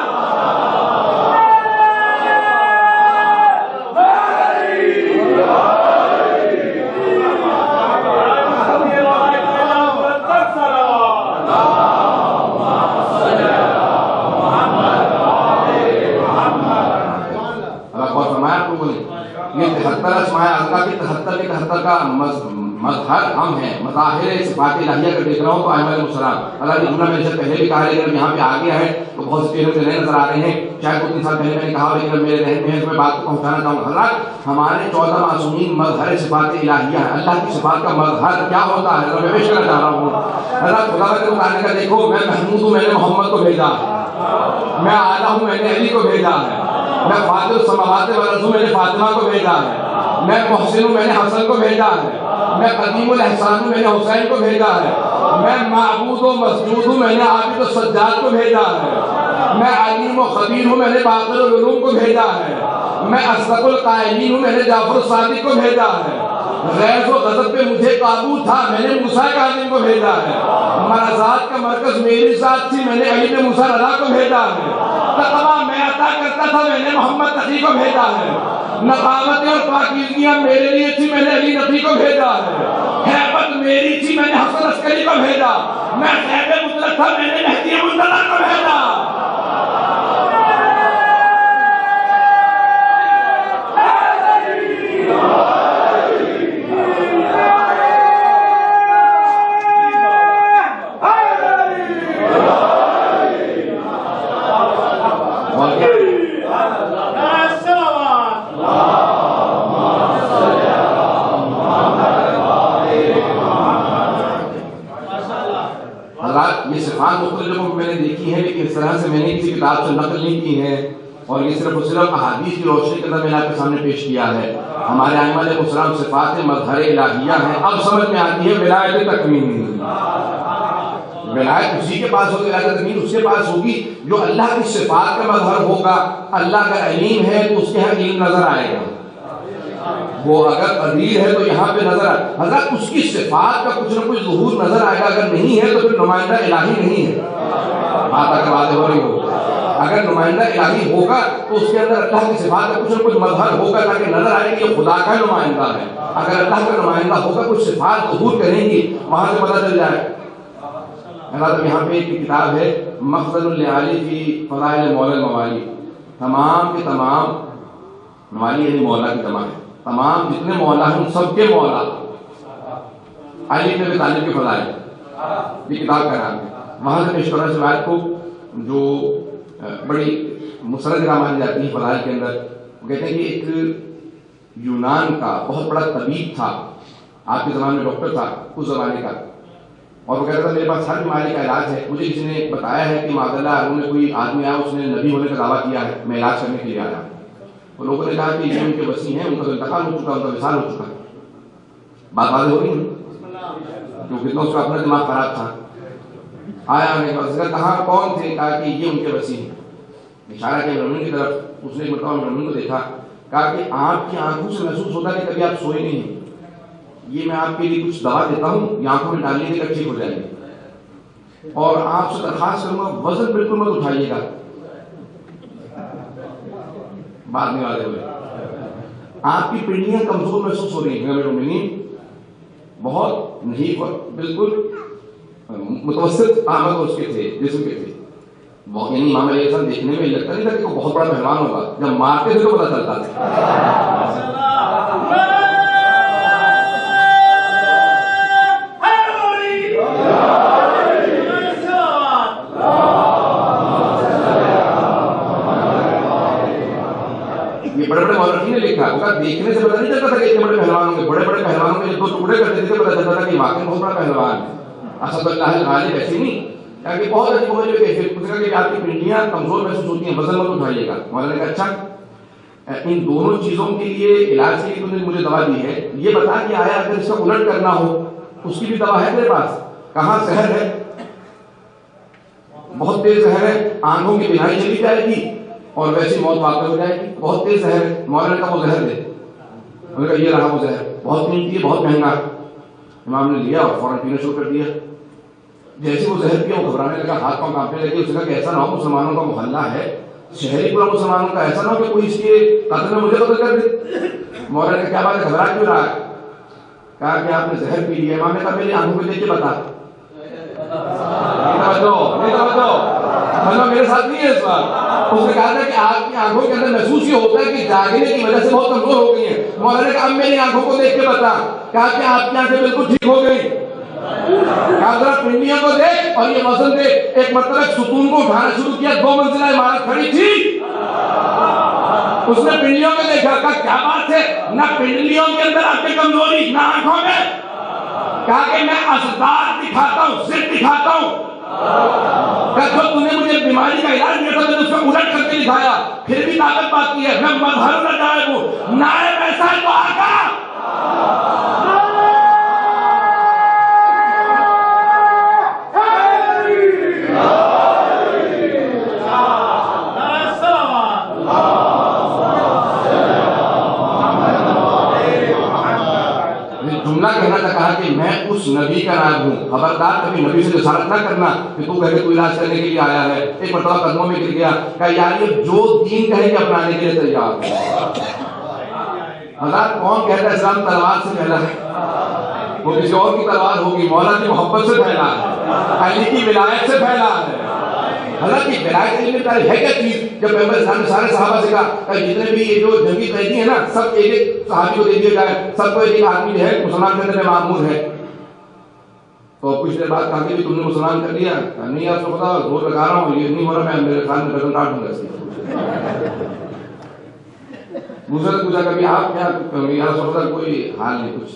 یہ 73 اسماء اعظم کی 73 کا مظہر ہم ہیں، مظاہر صفات الہیہ کا دیکھ رہا ہوں تو آئمہ علیہ السلام، اللہ کی جملہ میں نے پہلے بھی کہا لیکن یہاں پہ آ گیا ہے تو بہت سے چہرے نئے نظر آ رہے ہیں، شاید 2-3 سال پہلے میں نے کہا لیکن میرے ذہن میں ہے تو میں بات کو پہنچانا چاہوں گا۔ حضرات ہمارے 14 معصومین مظہر صفات الہیہ ہے، اللہ کی صفات کا مظہر کیا ہوتا ہے میں پیش کرنا چاہ رہا ہوں۔ حضرات خدا کے متعلق کا دیکھو، میں محمود ہوں، میں نے محمد کو بھیجا ہے، میں اعلیٰ ہوں، میں نے علی کو بھیجا ہے، میں فاطر السماوات والارض ہوں، میں نے فاطمہ کو بھیجا ہے، میں محسن ہوں، میں نے حسن کو بھیجا ہے، میں قدیم الاحسان ہوں، میں نے حسین کو بھیجا ہے، میں معبود و مسجود ہوں، میں نے عابد و سجاد کو بھیجا ہے، میں علیم و خبیر ہوں، میں نے باقر العلوم کو بھیجا ہے، میں اصدق القائلین ہوں، میں نے جعفر الصادق کو بھیجا ہے، غیظ و غضب پہ مجھے قابو تھا، میں نے موسیٰ کاظم کو بھیجا ہے، مرضات کا مرکز میری ذات تھی، میں نے علی بن موسیٰ رضا کو بھیجا ہے، تقویٰ میں عطا کرتا تھا، میں نے محمد تقی کو بھیجا ہے، نقاوتیں اور پاکیزگیاں میرے لیے تھی، میں نے علی نقی کو بھیجا ہے، حیبت میری تھی، میں نے حسن عسکری کو بھیجا، میں خیب مطلق تھا، میں نے مہدی منتظر کو بھیجا۔ یہ صفات مختلف میں نے دیکھی ہیں لیکن اس طرح سے میں نے کسی کتاب سے نقل نہیں کی ہے اور یہ صرف و صرف احادیث کی روشنی کے اندر میں نے آپ کے سامنے پیش کیا ہے۔ ہمارے ائمہ علیہ السلام صفات مظہر الہیہ ہیں۔ اب سمجھ میں آتی ہے ولایت تکوینی، ولایت اسی کے پاس ہوگی، ولایت تکوینی اس کے پاس ہوگی جو اللہ کی صفات کا مظہر ہوگا۔ اللہ اگر علیم ہے تو اس کے ہاں علم نظر آئے گا، وہ اگر قدیر ہے تو یہاں پہ نظر آئے، حضرت اس کی صفات کا کچھ نہ کچھ ظہور نظر آئے گا، اگر نہیں ہے تو پھر نمائندہ الہی نہیں ہے۔ بات اگر واضح ہو رہی ہو، اگر نمائندہ الہی ہوگا تو اس کے اندر اللہ کی صفات کا کچھ نہ کچھ مظہر ہوگا تاکہ نظر آئے کہ یہ خدا کا نمائندہ ہے۔ اگر اللہ کا نمائندہ ہوگا کچھ صفات ظہور کریں گی، وہاں سے پتہ چل جائے۔ حضرت یہاں پہ ایک کتاب ہے مخزن العالی فی فضائل مولا الموالی، تمام کے تمام موالی یعنی مولا کی تمام جتنے مولا ہیں ان سب کے مولا علی بن ابی طالب کے فضائل، یہ کتاب کا نام ہے۔ وہاں سے پیش کرنا روایت کو جو بڑی مسند مانی جاتی ہے فضائل کے اندر، وہ کہتے ہیں کہ ایک یونان کا بہت بڑا طبیب تھا، آپ کے زمانے میں ڈاکٹر تھا اس زمانے کا، اور وہ کہتا تھا میرے پاس ہر بیماری کا علاج ہے۔ مجھے کسی نے بتایا ہے کہ معاذ اللہ انہوں نے کوئی آدمی آیا اس نے نبی ہونے کا دعویٰ کیا ہے، میں علاج کرنے کے لیے آیا۔ تو لوگوں نے کہا کہ یہ ان کے وسیع ہیں، ان کا انتقال ہو چکا، ان کا وصال ہو چکا۔ بات واضح ہو رہی ہے جو کتنا اس کا اپنا دماغ خراب تھا۔ آیا نے کہا کون تھے؟ کہا کہ یہ ان کے وسیع ہیں، اشارہ کیا رمن کی طرف۔ اس نے مرتبہ رمن کو دیکھا، کہا کہ آپ کی آنکھوں سے محسوس ہوتا ہے کہ کبھی آپ سوئے نہیں ہیں، یہ میں آپ کے لیے کچھ دوا دیتا ہوں، یہ آنکھوں میں ڈالنے کے ٹھیک ہو جائے گی، اور آپ سے درخواست کروں گا وزن بالکل مت اٹھائیے گا۔ بعد میں والے ہوئے آپ کی پنڈلیاں کمزور محسوس ہو رہی ہیں، میرے مومنین بہت نہیں، بالکل متوسط آمد اس کے تھے، جسم کے تھے، یعنی امام علیہ السلام دیکھنے میں لگتا نہیں تھا کہ وہ بہت بڑا پہلوان ہوگا، جب مارتے تھے تو پتہ چلتا تھا۔ بڑے بڑے مورخین نے لکھا ہوگا دیکھنے سے پتہ نہیں چلتا تھا کہ اتنے بڑے پہلوان ہوں گے، بڑے بڑے پہلوانوں کے دو ٹکڑے کرتے تھے پتہ چلتا تھا کہ واقعی بہت بڑا پہلوان ہے۔ اسد اللہ الغالب ایسے نہیں، کہ بہت عجیب ہو جو کیفیت، پوچھا کہ آپ کی پنڈلیاں کمزور محسوس ہوتی ہیں، وزن مت اٹھائیے گا۔ مولانا نے کہا اچھا ان دونوں چیزوں کے لیے علاج کے لیے تم نے مجھے دوا دی ہے، یہ بتا کہ آیا اگر اس کا الٹ کرنا ہو اس کی بھی دوا ہے تیرے پاس؟ کہاں زہر ہے، بہت تیز زہر ہے، آنکھوں کی بینائی چلی جائے گی اور ویسی موت واقع ہو جائے گی، بہت تیز زہر ہے۔ مولانا نے کہا وہ زہر دے، انہوں نے کہا یہ رہا وہ زہر، بہت قیمتی ہے، بہت مہنگا۔ امام نے لیا اور فوراً پینا شروع کر دیا۔ جیسے وہ زہر پیا وہ گھبرانے لگا، ہاتھ پاؤں کانپنے لگے۔ اس نے کہا کہ ایسا نہ ہو مسلمانوں کا محلہ ہے، شہر ہی پورا مسلمانوں کا، ایسا نہ ہو کہ کوئی اس کے قتل میں مجھے قتل کر دے۔ مولانا نے کیا بات ہے، گھبرا کیوں رہا ہے؟ کہا کہ آپ نے زہر پی لیا۔ امام نے کہا میری آنکھوں کو دیکھ کے بتا۔ میرے ساتھ نہیں ہے اس بات۔ اس نے کہا تھا کہ آپ کی آنکھوں کے اندر محسوس یہ ہوتا ہے کہ جاگنے کی وجہ سے بہت کمزور ہو گئی ہیں، مولا نے کہا اب میری آنکھوں کو دیکھ کے بتا. کہا کہ آپ کی آنکھیں بالکل ٹھیک ہو گئی. کہا ذرا پنڈلیوں کو دیکھ اور یہ وزن دیکھ. ایک مرتبہ ستون کو اٹھانا شروع کیا, 2 منزلہ عمارت کھڑی تھی. اس نے پنڈلیوں میں دیکھا, کہا کیا بات ہے, نہ پنڈلیوں کے اندر آپ کی کمزوری نہ آنکھوں میں. کہا کہ میں اسباب دکھاتا ہوں, ضد دکھاتا ہوں. کہا جو تم نے مجھے بیماری کا علاج دیا تھا میں نے اس کو الٹ کر کے دکھایا, پھر بھی طاقت باقی ہے. میں مظہر نہ جائے ہوں, نائب ایسا ہے تو آقا. جملہ کہنا تھا, کہا کہ میں اس نبی کا نائب ہوں, خبردار کبھی نبی سے جسارت نہ کرنا کہ تو کہے تو علاج کرنے کے لیے آیا ہے. ایک مرتبہ قدموں میں گر گیا, کہا یار یہ جو دین کہے کہ اپنانے کے لیے تیار ہے. حضرات کون کہتا ہے اسلام تلوار سے پھیلا ہے؟ وہ کسی اور کی تلوار ہوگی. مولا کی محبت سے پھیلا ہے, علی کی ولایت سے پھیلا ہے. حضرت کی ولایت علم تعالی ہے کیا چیز؟ جب پیغمبر اسلام نے سارے صحابہ سے کہا جتنے بھی یہ جو جنگی قیدی ہیں نا سب ایک ایک صحابی کو دے دیا جائے, سب کو ایک آدمی جو ہے مسلمان کرنے میں معمور ہے. تو کچھ دیر بعد کہا کہ تم نے مسلمان کر لیا؟ نہیں یار تو خدا زور لگا رہا ہوں, یہ نہیں ہو رہا, میں میرے خان میں گردن کاٹ دوں گا اس کی. دوسرے سے پوچھا کبھی آپ کیا یا رسول اللہ کوئی حال نہیں کچھ.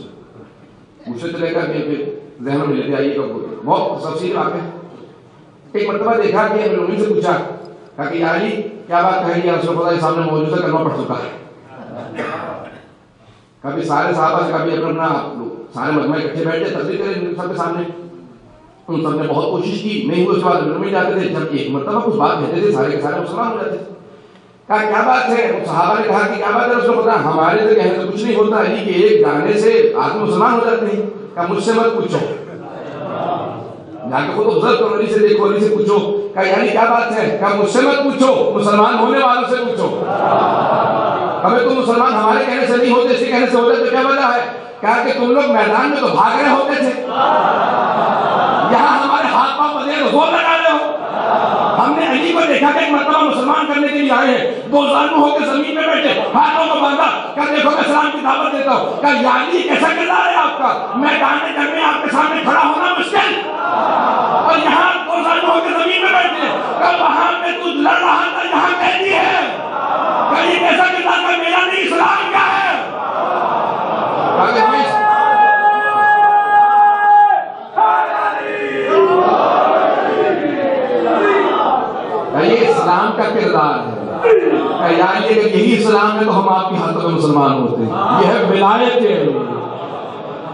مجھ سے چلے گا کہ پھر ذہن میں لیتے آئیے گا. بہت تفصیل واقع ہے. ایک مرتبہ دیکھا کہ امیر المومنین سے پوچھا, کہا کہ یا علی کیا بات کہی یا رسول اللہ کے سامنے موجود ہے, کلمہ پڑھ چکا ہے. کبھی سارے صحابہ سے کبھی اپنا سارے مجمع اکٹھے بیٹھے تقریر کریں سب کے سامنے. ان سب نے بہت کوشش کی, نہیں ہوئے. اس کے بعد امیر المومنین جاتے تھے, جب ایک مرتبہ کچھ بات کہتے تھے سارے کے سارے مسلمان ہو جاتے تھے. کہا کیا بات ہے؟ صحابہ نے کہا کہ کیا بات ہے رسول اللہ, ہمارے سے کہنے سے کچھ نہیں ہوتا, علی کے ایک گانے سے آدمی مسلمان ہو جاتے ہیں. کہا مجھ سے مت پوچھو, جا کے خود افضل کو علی سے دیکھو, علی سے پوچھو. کہا یعنی کیا بات ہے؟ کہا مجھ سے مت پوچھو, مسلمان ہونے والوں سے پوچھو. ہمیں تم مسلمان ہمارے کہنے سے نہیں ہوتے, اسی کہنے سے ہوتے تو کیا وجہ ہے؟ کہا کہ تم لوگ میدان میں تو بھاگ رہے ہوتے تھے, یہاں ہمارے ہاتھ پاؤں بدے تو زور لگا رہے ہو. ہم نے علی کو دیکھا کہ ایک مرتبہ مسلمان کرنے کے لیے آئے ہیں, 2 ظالم ہو کے زمین میں بیٹھے, ہاتھوں کو باندھا. کہا دیکھو میں اسلام کی دعوت دیتا ہوں. کہا یا علی کیسا کردار ہے آپ کا, میدان میں جنگ میں آپ کے سامنے کھڑا ہونا مشکل, اور یہاں 2 ظالم ہو کے زمین میں بیٹھے. کہا وہاں پہ تو لڑ رہا تھا, یہاں قیدی ہے. کہا یہ کیسا کردار ہے, میرا نہیں اسلام کا ہے. یہ اسلام کا کردار ہے. یعنی اگر یہی اسلام ہے تو ہم آپ کی حد تک مسلمان ہوتے ہیں. یہ ہے ولایت کے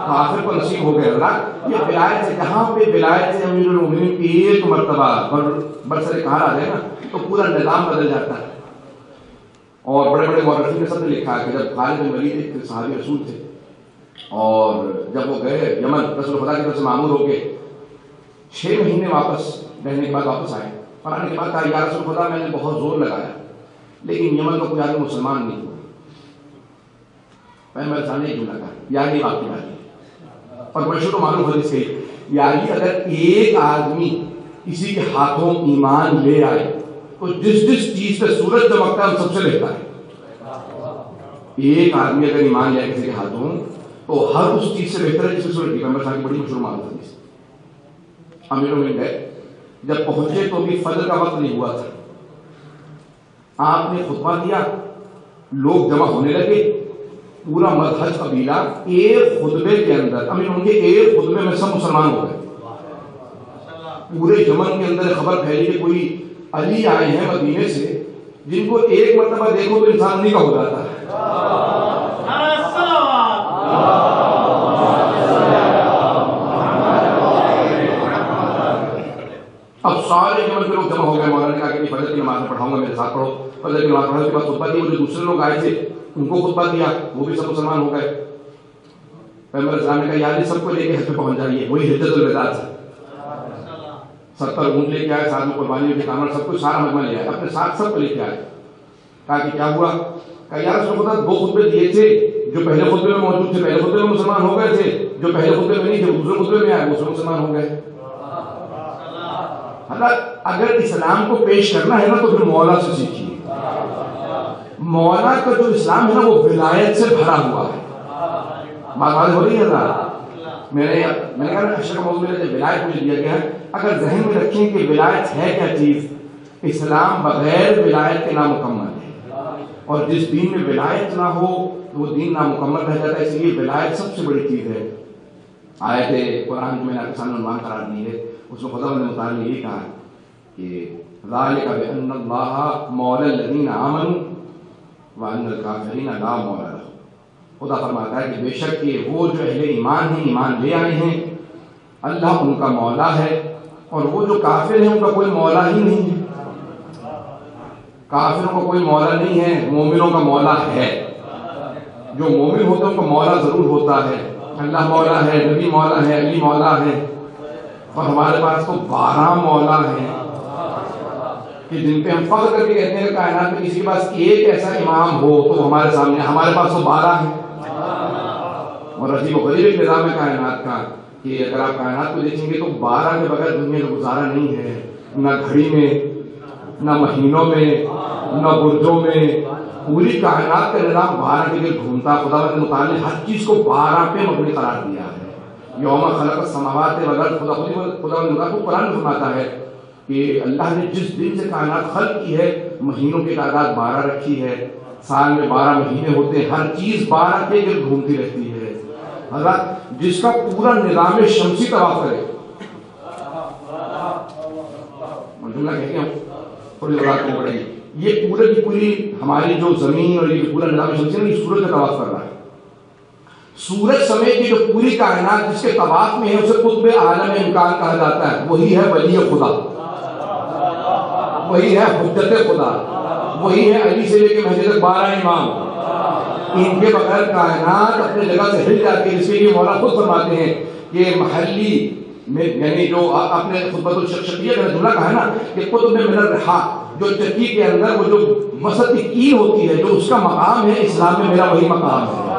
آخر کو نصیب ہو گیا. یہ ولایت سے کہاں پہ ولایت سے امیر المومنین کی ایک مرتبہ برسر کہار آ جائے نا تو پورا نظام بدل جاتا ہے. اور بڑے بڑے مورخین نے سب نے لکھا ہے کہ جب خالد بن ولید ایک صحابی رسول تھے, اور جب وہ گئے یمن رسول خدا کی طرف سے معمور ہو کے 6 مہینے واپس رہنے کے بعد واپس آئے, اور آنے کے بعد کہا یا رسول خدا میں نے بہت زور لگایا لیکن یمن کا کوئی آدمی مسلمان نہیں ہوا. میں سامنے ایک جملہ کہا یا علی آپ کی بات ہے, اور مشہور معلوم حدیث کہی یا علی اگر ایک آدمی کسی کے ہاتھوں ایمان لے آئے تو جس چیز پہ سورج چمکتا ہے ہم سب سے لیتا ہے. ایک آدمی اگر ایمان لے آئے کسی کے ہاتھوں تو ہر اس چیز سے بہتر ہے جس پہ سورج کی. پیغمبر صاحب کی بڑی مشہور معلوم حدیث. امیر المومنین گئے, جب پہنچے تو بھی فجر کا وقت نہیں ہوا تھا. آپ نے خطبہ دیا, لوگ جمع ہونے لگے, پورا مدحج قبیلہ ایک خطبے کے اندر, ان کے ایک خطبے میں سب مسلمان ہو گئے. پورے یمن کے اندر خبر پھیلی کہ کوئی علی آئے ہیں مدینے سے, جن کو ایک مرتبہ دیکھو تو انسان نہیں کا ہو جاتا ہے. اب سارے یمن کے لوگ جمع ہو گئے. مولانا نے کہا کہ فجر کی نماز میں پڑھاؤں گا, میرے ساتھ پڑھو. فجر کی نماز پڑھنے کے بعد خطبہ دیا, وہ جو دوسرے لوگ آئے تھے ان کو خطبہ دیا, وہ بھی سب مسلمان ہو گئے. پیغمبر اسلام نے کہا یار سب کو لے کے حج پہ پہنچ جائیے. وہی حجۃ الوداع تھا. 70 اونٹ لے کے آئے, ساتھ میں قربانی کے کامر سب کچھ سارا مجمع لے آئے, اپنے ساتھ سب کو لے کے آئے. کہا کہ کیا ہوا؟ کہا یار رسول خدا 2 خطبے دیے تھے, جو پہلے خطبے میں موجود تھے پہلے خطبے میں مسلمان ہو گئے تھے, جو پہلے خطبے میں نہیں تھے وہ دوسرے خطبے میں آئے, وہ مسلمان ہو گئے. حضرت اگر اسلام کو پیش کرنا ہے نا تو پھر مولا سے سیکھیے. مولا کا جو اسلام ہے نا وہ ولایت سے بھرا ہوا ہے. بات واضح ہو رہی ہے نا؟ میں نے کہا نا اشرف موضوع میں جب ولایت مجھے دیا گیا ہے، اگر ذہن میں رکھیں کہ ولایت ہے کیا چیز، اسلام بغیر ولایت کے نامکمل ہے، اور جس دین میں ولایت نہ ہو وہ دین نامکمل رہ جاتا ہے. اس لیے ولایت سب سے بڑی چیز ہے. آیت قرآن کی میں نے آپ کے سامنے عنوان قرار دی ہے، اس میں خدا نے متعلق نے یہ کہا کہ ذالک بأن اللہ مولا الذین آمنوا وأن الکافرین لا مولا لهم. خدا فرماتا ہے کہ بے شک یہ وہ جو اہل ایمان ہیں، ایمان لے آئے ہیں، اللہ ان کا مولا ہے، اور وہ جو کافر ہیں ان کا کوئی مولا ہی نہیں ہے. کافروں کا کوئی مولا نہیں ہے، مومنوں کا مولا ہے. جو مومن ہوتے ہیں ان کا مولا ضرور ہوتا ہے. اللہ مولا ہے، نبی مولا ہے، علی مولا ہے، اور ہمارے پاس تو 12 مولا ہیں کہ جن پہ ہم فخر کر کے کہتے ہیں کہ کائنات میں کسی کے پاس ایک ایسا امام ہو تو ہمارے سامنے، ہمارے پاس تو 12 ہیں. اور عجیب و غریب نظام ہے کائنات کا کہ اگر آپ کائنات کو دیکھیں گے تو 12 کے بغیر دنیا کا گزارا نہیں ہے. نہ گھڑی میں، نہ مہینوں میں، نہ برجوں میں. پوری کائنات کا نظام 12 کے لیے گھومتا. خدا نے متعلق ہر چیز کو 12 پہ مبنی قرار دیا ہے. یوم خلق السماوات والارض، خدا نے قرآن میں فرماتا ہے کہ اللہ نے جس دن سے کائنات خلق کی ہے مہینوں کی تعداد 12 رکھی ہے. سال میں 12 مہینے ہوتے ہیں. ہر چیز 12 کے گرد گھومتی رہتی ہے. حضرت جس کا پورا نظام شمسی طواف کرے، جملہ کہتے ہیں تھوڑی وضاحت کرنی پڑے گی، یہ پورے کی پوری ہماری جو زمین اور یہ پورا نظام شمسی ہے یہ سورج کا طواف کر رہا ہے. سورج سمیت کی جو پوری کائنات جس کے طواف میں ہے اسے قطب عالم امکان کہا جاتا ہے. وہی ہے ولی خدا، وہی ہے حجت خدا، وہی ہے علی سے لے کے مہدی تک 12 امام. ان کے بغیر کائنات اپنے جگہ سے ہل جاتی ہے. جس کے لیے مولا خود فرماتے ہیں کہ محلی میں، یعنی جو اپنے خطبۃ الشخصیہ کا جملہ کہا ہے نا کہ قطب من الرحا، جو چکی کے اندر وہ جو وسط کی کیل ہوتی ہے، جو اس کا مقام ہے اسلام میں میرا وہی مقام ہے.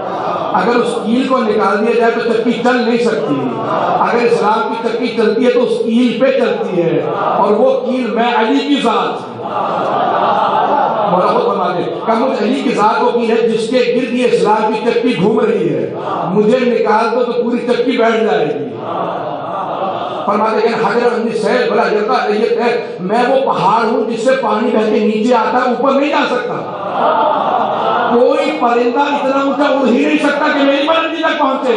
اگر اس کیل کو نکال دیا جائے تو چکی چل نہیں سکتی. اگر اسلام کی چکی چلتی ہے تو اس کیل پہ چلتی ہے، اور وہ کیل میں علی کی ذات. مولا خود فرماتے ہیں کہ مجھ علی کی ذات وہ کیل ہے جس کے گرد یہ اسلام کی چکی گھوم رہی ہے. مجھے نکال دو تو پوری چکی بیٹھ جائے گی. فرماتے ہیں حجر النسیل بلا جرقہ لیت ہے، میں وہ پہاڑ ہوں جس سے پانی بہ کے نیچے آتا ہے، اوپر نہیں جا سکتا. کوئی پرندہ اتنا اونچا اڑ ہی نہیں سکتا کہ میری پرندی تک پہنچے.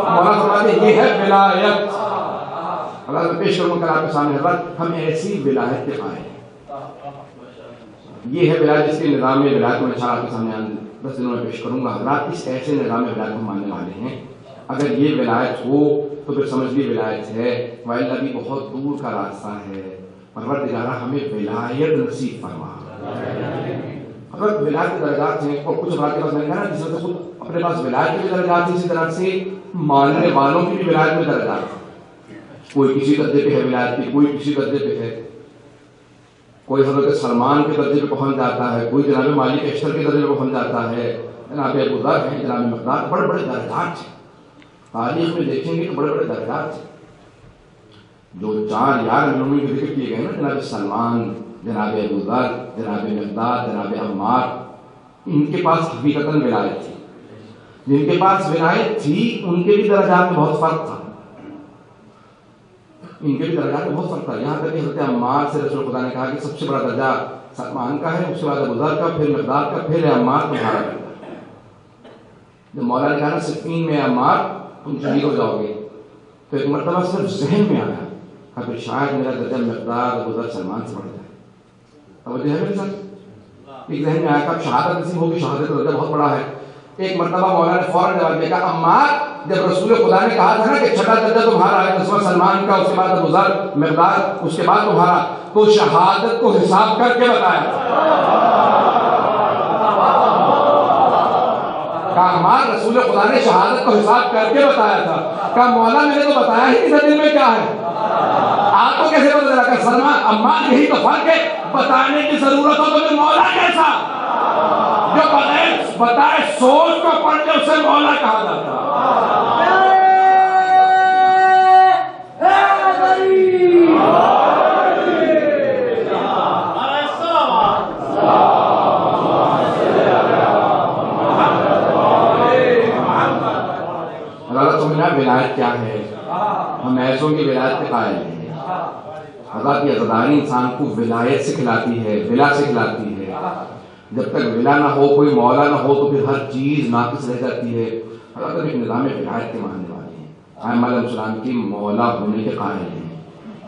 مولا فرماتے ہیں یہ ہے ولایت. اللہ پیش کروں کر آپ کے سامنے حضرت ہم ایسی ولایت کے قائل ہیں. یہ ہے ولایت جس کے نظام میں ولایت میں آپ کے سامنے 10 دنوں میں پیش کروں گا. حضرات اس ایسے نظام میں ولایت کو ماننے والے ہیں. اگر یہ ولایت ہو تو پھر سمجھ لیجیے ولایت ہے، وإلا بھی بہت دور کا راستہ ہے. پروردگارہ ہمیں ولایت نصیب فرما. حضرت ولایت کے درجات ہیں، اور کچھ افراد کے پاس میں نے کہا نا جس طرح سے خود اپنے پاس ولایت کے بھی درجات ہیں، اسی طرح سے ماننے والوں کی بھی ولایت میں درجات ہیں. کوئی کسی درجے پہ ہے ولایت کی، کوئی کسی درجے پہ ہے. کوئی حضرت سلمان کے درجے پہ پہنچ جاتا ہے، کوئی جناب مالک اشتر کے درجے پہ پہنچ جاتا ہے، جناب ابو ذر ہیں، جناب مقدار. بڑے بڑے درجات ہیں. تاریخ میں دیکھیں گے تو بڑے بڑے درجات ہیں. جو 4 یار انہوں کے ذکر کیے گئے نا، جناب سلمان، جناب ابو ذر، جناب مقدار، جناب عمار، ان کے پاس حقیقتاً ولایت تھی. جن کے پاس ولایت تھی ان کے بھی درجات میں بہت فرق تھا. ان کے بھی درجات میں بہت فرق تھا. یہاں تک کہ حضرت عمار سے رسول خدا نے کہا کہ سب سے بڑا درجہ سلمان کا ہے، اس کے بعد ابو ذر کا، پھر مقدار کا، پھر عمار تمہارا کرتا ہے. جب مولا نے کہا نا صفین میں عمار تم شہید ہو جاؤ گے، تو ایک مرتبہ صرف ذہن میں آیا کہ پھر شاید میرا درجہ مقدار ابو ذر سلمان سے بڑھ جائے. توجہ ہے میرے ساتھ؟ ایک ذہن میں آیا کہ اب شہادت نصیب ہوگی، شہادت کا درجہ بہت بڑا ہے. ایک مرتبہ مولا نے فوراً جواب دیا کہ عمار، جب رسول خدا نے کہا تھا نا کہ چھٹا درجہ تمہارا ہے، 10واں سلمان کا، اس کے بعد ابو ذر، مقدار، اس کے بعد تمہارا، تو شہادت کو حساب کر کے بتایا کہ عمار رسول خدا نے شہادت کو حساب کر کے بتایا تھا. کہ مولا میں نے تو بتایا ہی نہیں تھا دل میں کیا ہے. آپ کو کیسے پتا چلا کہ سلمان عمار یہی تو فرق ہے. بتانے کی ضرورت ہو تو پھر مولا کیسا جو بتائے سوچ کو پڑھ کے اسے مولا کہا جاتا. بھینسوں کی ولایت کے قائل ہیں. حضرت کی عزاداری انسان کو ولایت سے کھلاتی ہے, ولا سے کھلاتی ہے. جب تک ولا نہ ہو, کوئی مولا نہ ہو, تو پھر ہر چیز ناقص رہ جاتی ہے. حضرت ایک نظام ولایت کے ماننے والے ہیں. ائمہ علیہ السلام کی مولا ہونے کے قائل ہیں,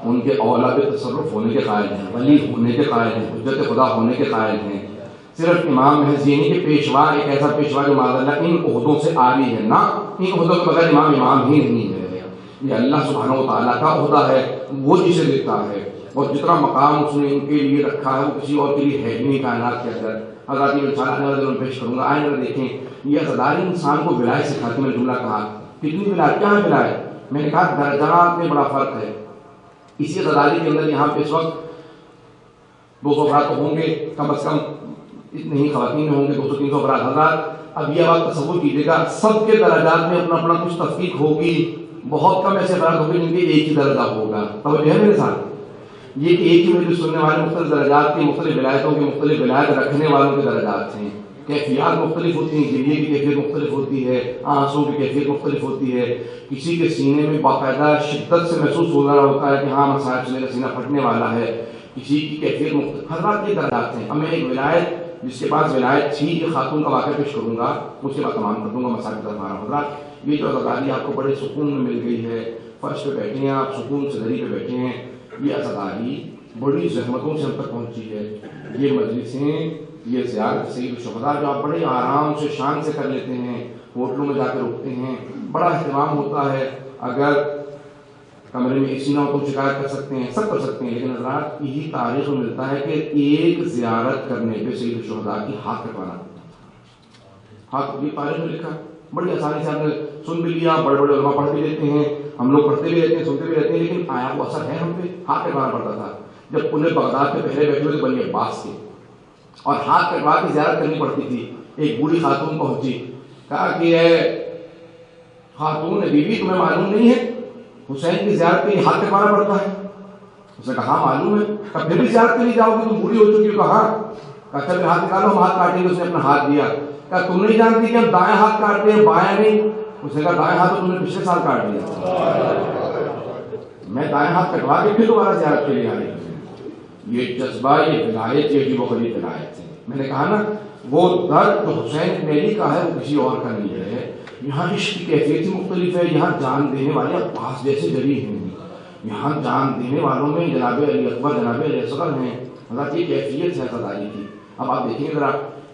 ان کے اولا پہ تصرف ہونے کے قائل ہیں, ولی ہونے کے قائل ہیں, حجت خدا ہونے کے قائل ہیں. صرف امام محض یہ نہیں کہ پیشوا ایک ایسا پیشوا جو معاذ اللہ ان عہدوں سے عاری ہے, نہ, ان عہدوں کے بغیر امام ہی نہیں ہے. یہ اللہ سبحانہ و تعالیٰ کا عہدہ ہے, وہ جسے دیتا ہے, اور جتنا مقام اس نے ان کے لیے رکھا ہے وہ کسی اور کے لیے ہے ہی نہیں کائنات کے اندر. حضرات یہ انشاءاللہ آنے والے دنوں میں پیش کروں گا. آئیں ذرا دیکھیں, یہ عزاداری انسان کو ولایت سکھاتی. میں نے جملہ کہا کتنی ولایت, کیا ہے ولایت؟ میں نے کہا درجات میں بڑا فرق ہے. اسی عزاداری کے اندر یہاں پہ اس وقت 200 افراد تو ہوں گے, کم از کم اتنے ہی خواتین میں ہوں گے, 200-300 افراد. حضرات اب یہ بات تصور کیجیے گا, سب کے درجات میں اپنا اپنا کچھ تفریق ہوگی. بہت کم ایسے افراد ہوں گے جن کے ایک ہی درجہ ہوگا. توجہ ہے میرے ساتھ؟ یہ ایک ہی مجلس سننے والے مختلف درجات کے, مختلف ولایتوں کے, مختلف ولایت رکھنے والوں کے درجات ہیں. کیفیات مختلف ہوتی ہیں, گریے کی کیفیت مختلف ہوتی ہے, آنسوں کی کیفیت مختلف ہوتی ہے. کسی کے سینے میں باقاعدہ شدت سے محسوس ہو رہا ہوتا ہے کہ ہاں صاحب سے میرا سینہ پھٹنے والا ہے. کسی کی کیفیت مختلف. حضرات یہ درجات ہیں. اب میں ایک ولایت جس کے پاس ولایت تھی, ایک خاتون کا واقعہ پیش کروں گا, اس کے بعد تمام کر دوں گا, مسائل کی طرف آ رہا ہوں. حضرات یہ جو عزاداری آپ کو بڑے سکون میں مل گئی ہے, فرش پہ بیٹھے ہیں آپ, سکون سے دری پہ بیٹھے ہیں. یہ عزاداری بڑی زحمتوں سے ہم تک پہنچی ہے. یہ مجلسیں, یہ زیارت سید الشہداء جو آپ بڑے آرام سے شان سے کر لیتے ہیں, ہوٹلوں میں جا کے رکتے ہیں, بڑا اہتمام ہوتا ہے. اگر کمرے میں اے سی نہ ہو تو شکایت کر سکتے ہیں, سب کر سکتے ہیں, لیکن حضرات یہی تاریخ میں ملتا ہے کہ ایک زیارت کرنے پہ سید الشہداء کی ہاتھ کٹوانا. ہاتھ, یہ تاریخ میں لکھا, بڑی آسانی سے آپ نے سن بھی لیا, بڑے بڑے علماء پڑھ بھی لیتے ہیں, ہم لوگ پڑھتے بھی رہتے ہیں, سنتے بھی رہتے ہیں, لیکن آیا وہ اثر ہے ہم پہ. ہاتھ کٹوانا پڑتا تھا. جب پورے بغداد پہ پہلے بیٹھے ہوئے تھے بنی عباس کے, اور ہاتھ کٹوا کے زیارت کرنی پڑتی تھی. ایک بوڑھی خاتون پہنچی, کہا کہ اے خاتون بیوی, تمہیں معلوم نہیں ہے حسین کی زیارت کے لیے ہاتھ کٹوانا پڑتا ہے؟ اس نے کہا معلوم ہے. کہا پھر بھی زیارت کے لیے جاؤ گی, تم بوڑھی ہو چکی ہو. کہا اچھا پھر ہاتھ نکالو, ہم ہاتھ کاٹیں گے. اس نے اپنا ہاتھ دیا. کہا تم نہیں جانتی کہ ہم دائیں ہاتھ کاٹتے ہیں, بایاں نہیں؟ اس نے کہا دائیں ہاتھ تو تم نے پچھلے سال کاٹ دیا, میں دائیں ہاتھ کٹوا کے پھر دوبارہ زیارت کے لیے آ رہی ہوں. یہ جذبہ, یہ ولایت, یہ عجیب و غریب ولایت ہے. میں نے کہا نا وہ درد جو حسین میری کا ہے وہ کسی اور کا نہیں ہے. یہاں عشق کی کیفیت ہی مختلف ہے. یہاں جان دینے والے عباس جیسے جری ہیں, یہاں جان دینے والوں میں جناب علی اکبر, جناب علی اصغر ہیں. حضرت یہ کیفیت ہے عزاداری کی. اب آپ دیکھیں ذرا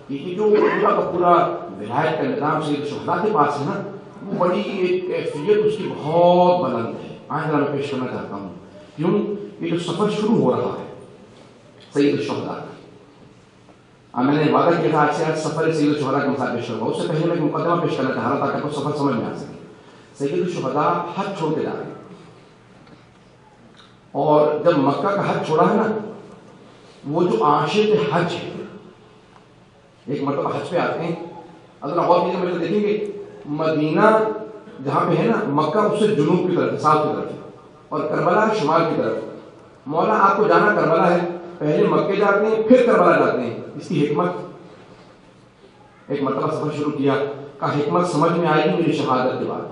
یہ جو پورا کا پورا ولایت کا نظام سید الشہداء کے پاس ہے نا, وہ بڑی ایک کیفیت اس کی بہت بلند ہے. آئیں ذرا میں پیش کرنا چاہتا ہوں. کیوں؟ یہ جو سفر شروع ہو رہا ہے سید الشہداء کا, میں نے وعدہ کیا تھا آج سے آج سفر سید الشہداء کا مسائل پیش کروں گا. اس سے پہلے میں ایک مقدمہ پیش کرنا چاہ رہا تھا تاکہ سفر سمجھ میں آ سکے. سید الشہداء حج چھوڑ کے جا رہے ہیں, اور جب مکہ کا حج چھوڑا ہے نا, وہ جو عاشق حج ہے, ایک مرتبہ حج پہ آتے ہیں. اگر غور کیجیے مجھے دیکھیں گے مدینہ جہاں پہ ہے نا, مکہ اس سے جنوب کی طرف, ساؤتھ کی طرف, اور کربلا شمال کی طرف. مولا آپ کو جانا کربلا ہے, پہلے مکے جاتے ہیں پھر کربلا جاتے ہیں. اس کی حکمت, ایک مرتبہ سفر شروع کیا, کا حکمت سمجھ میں آئے گی میری شہادت کے بعد.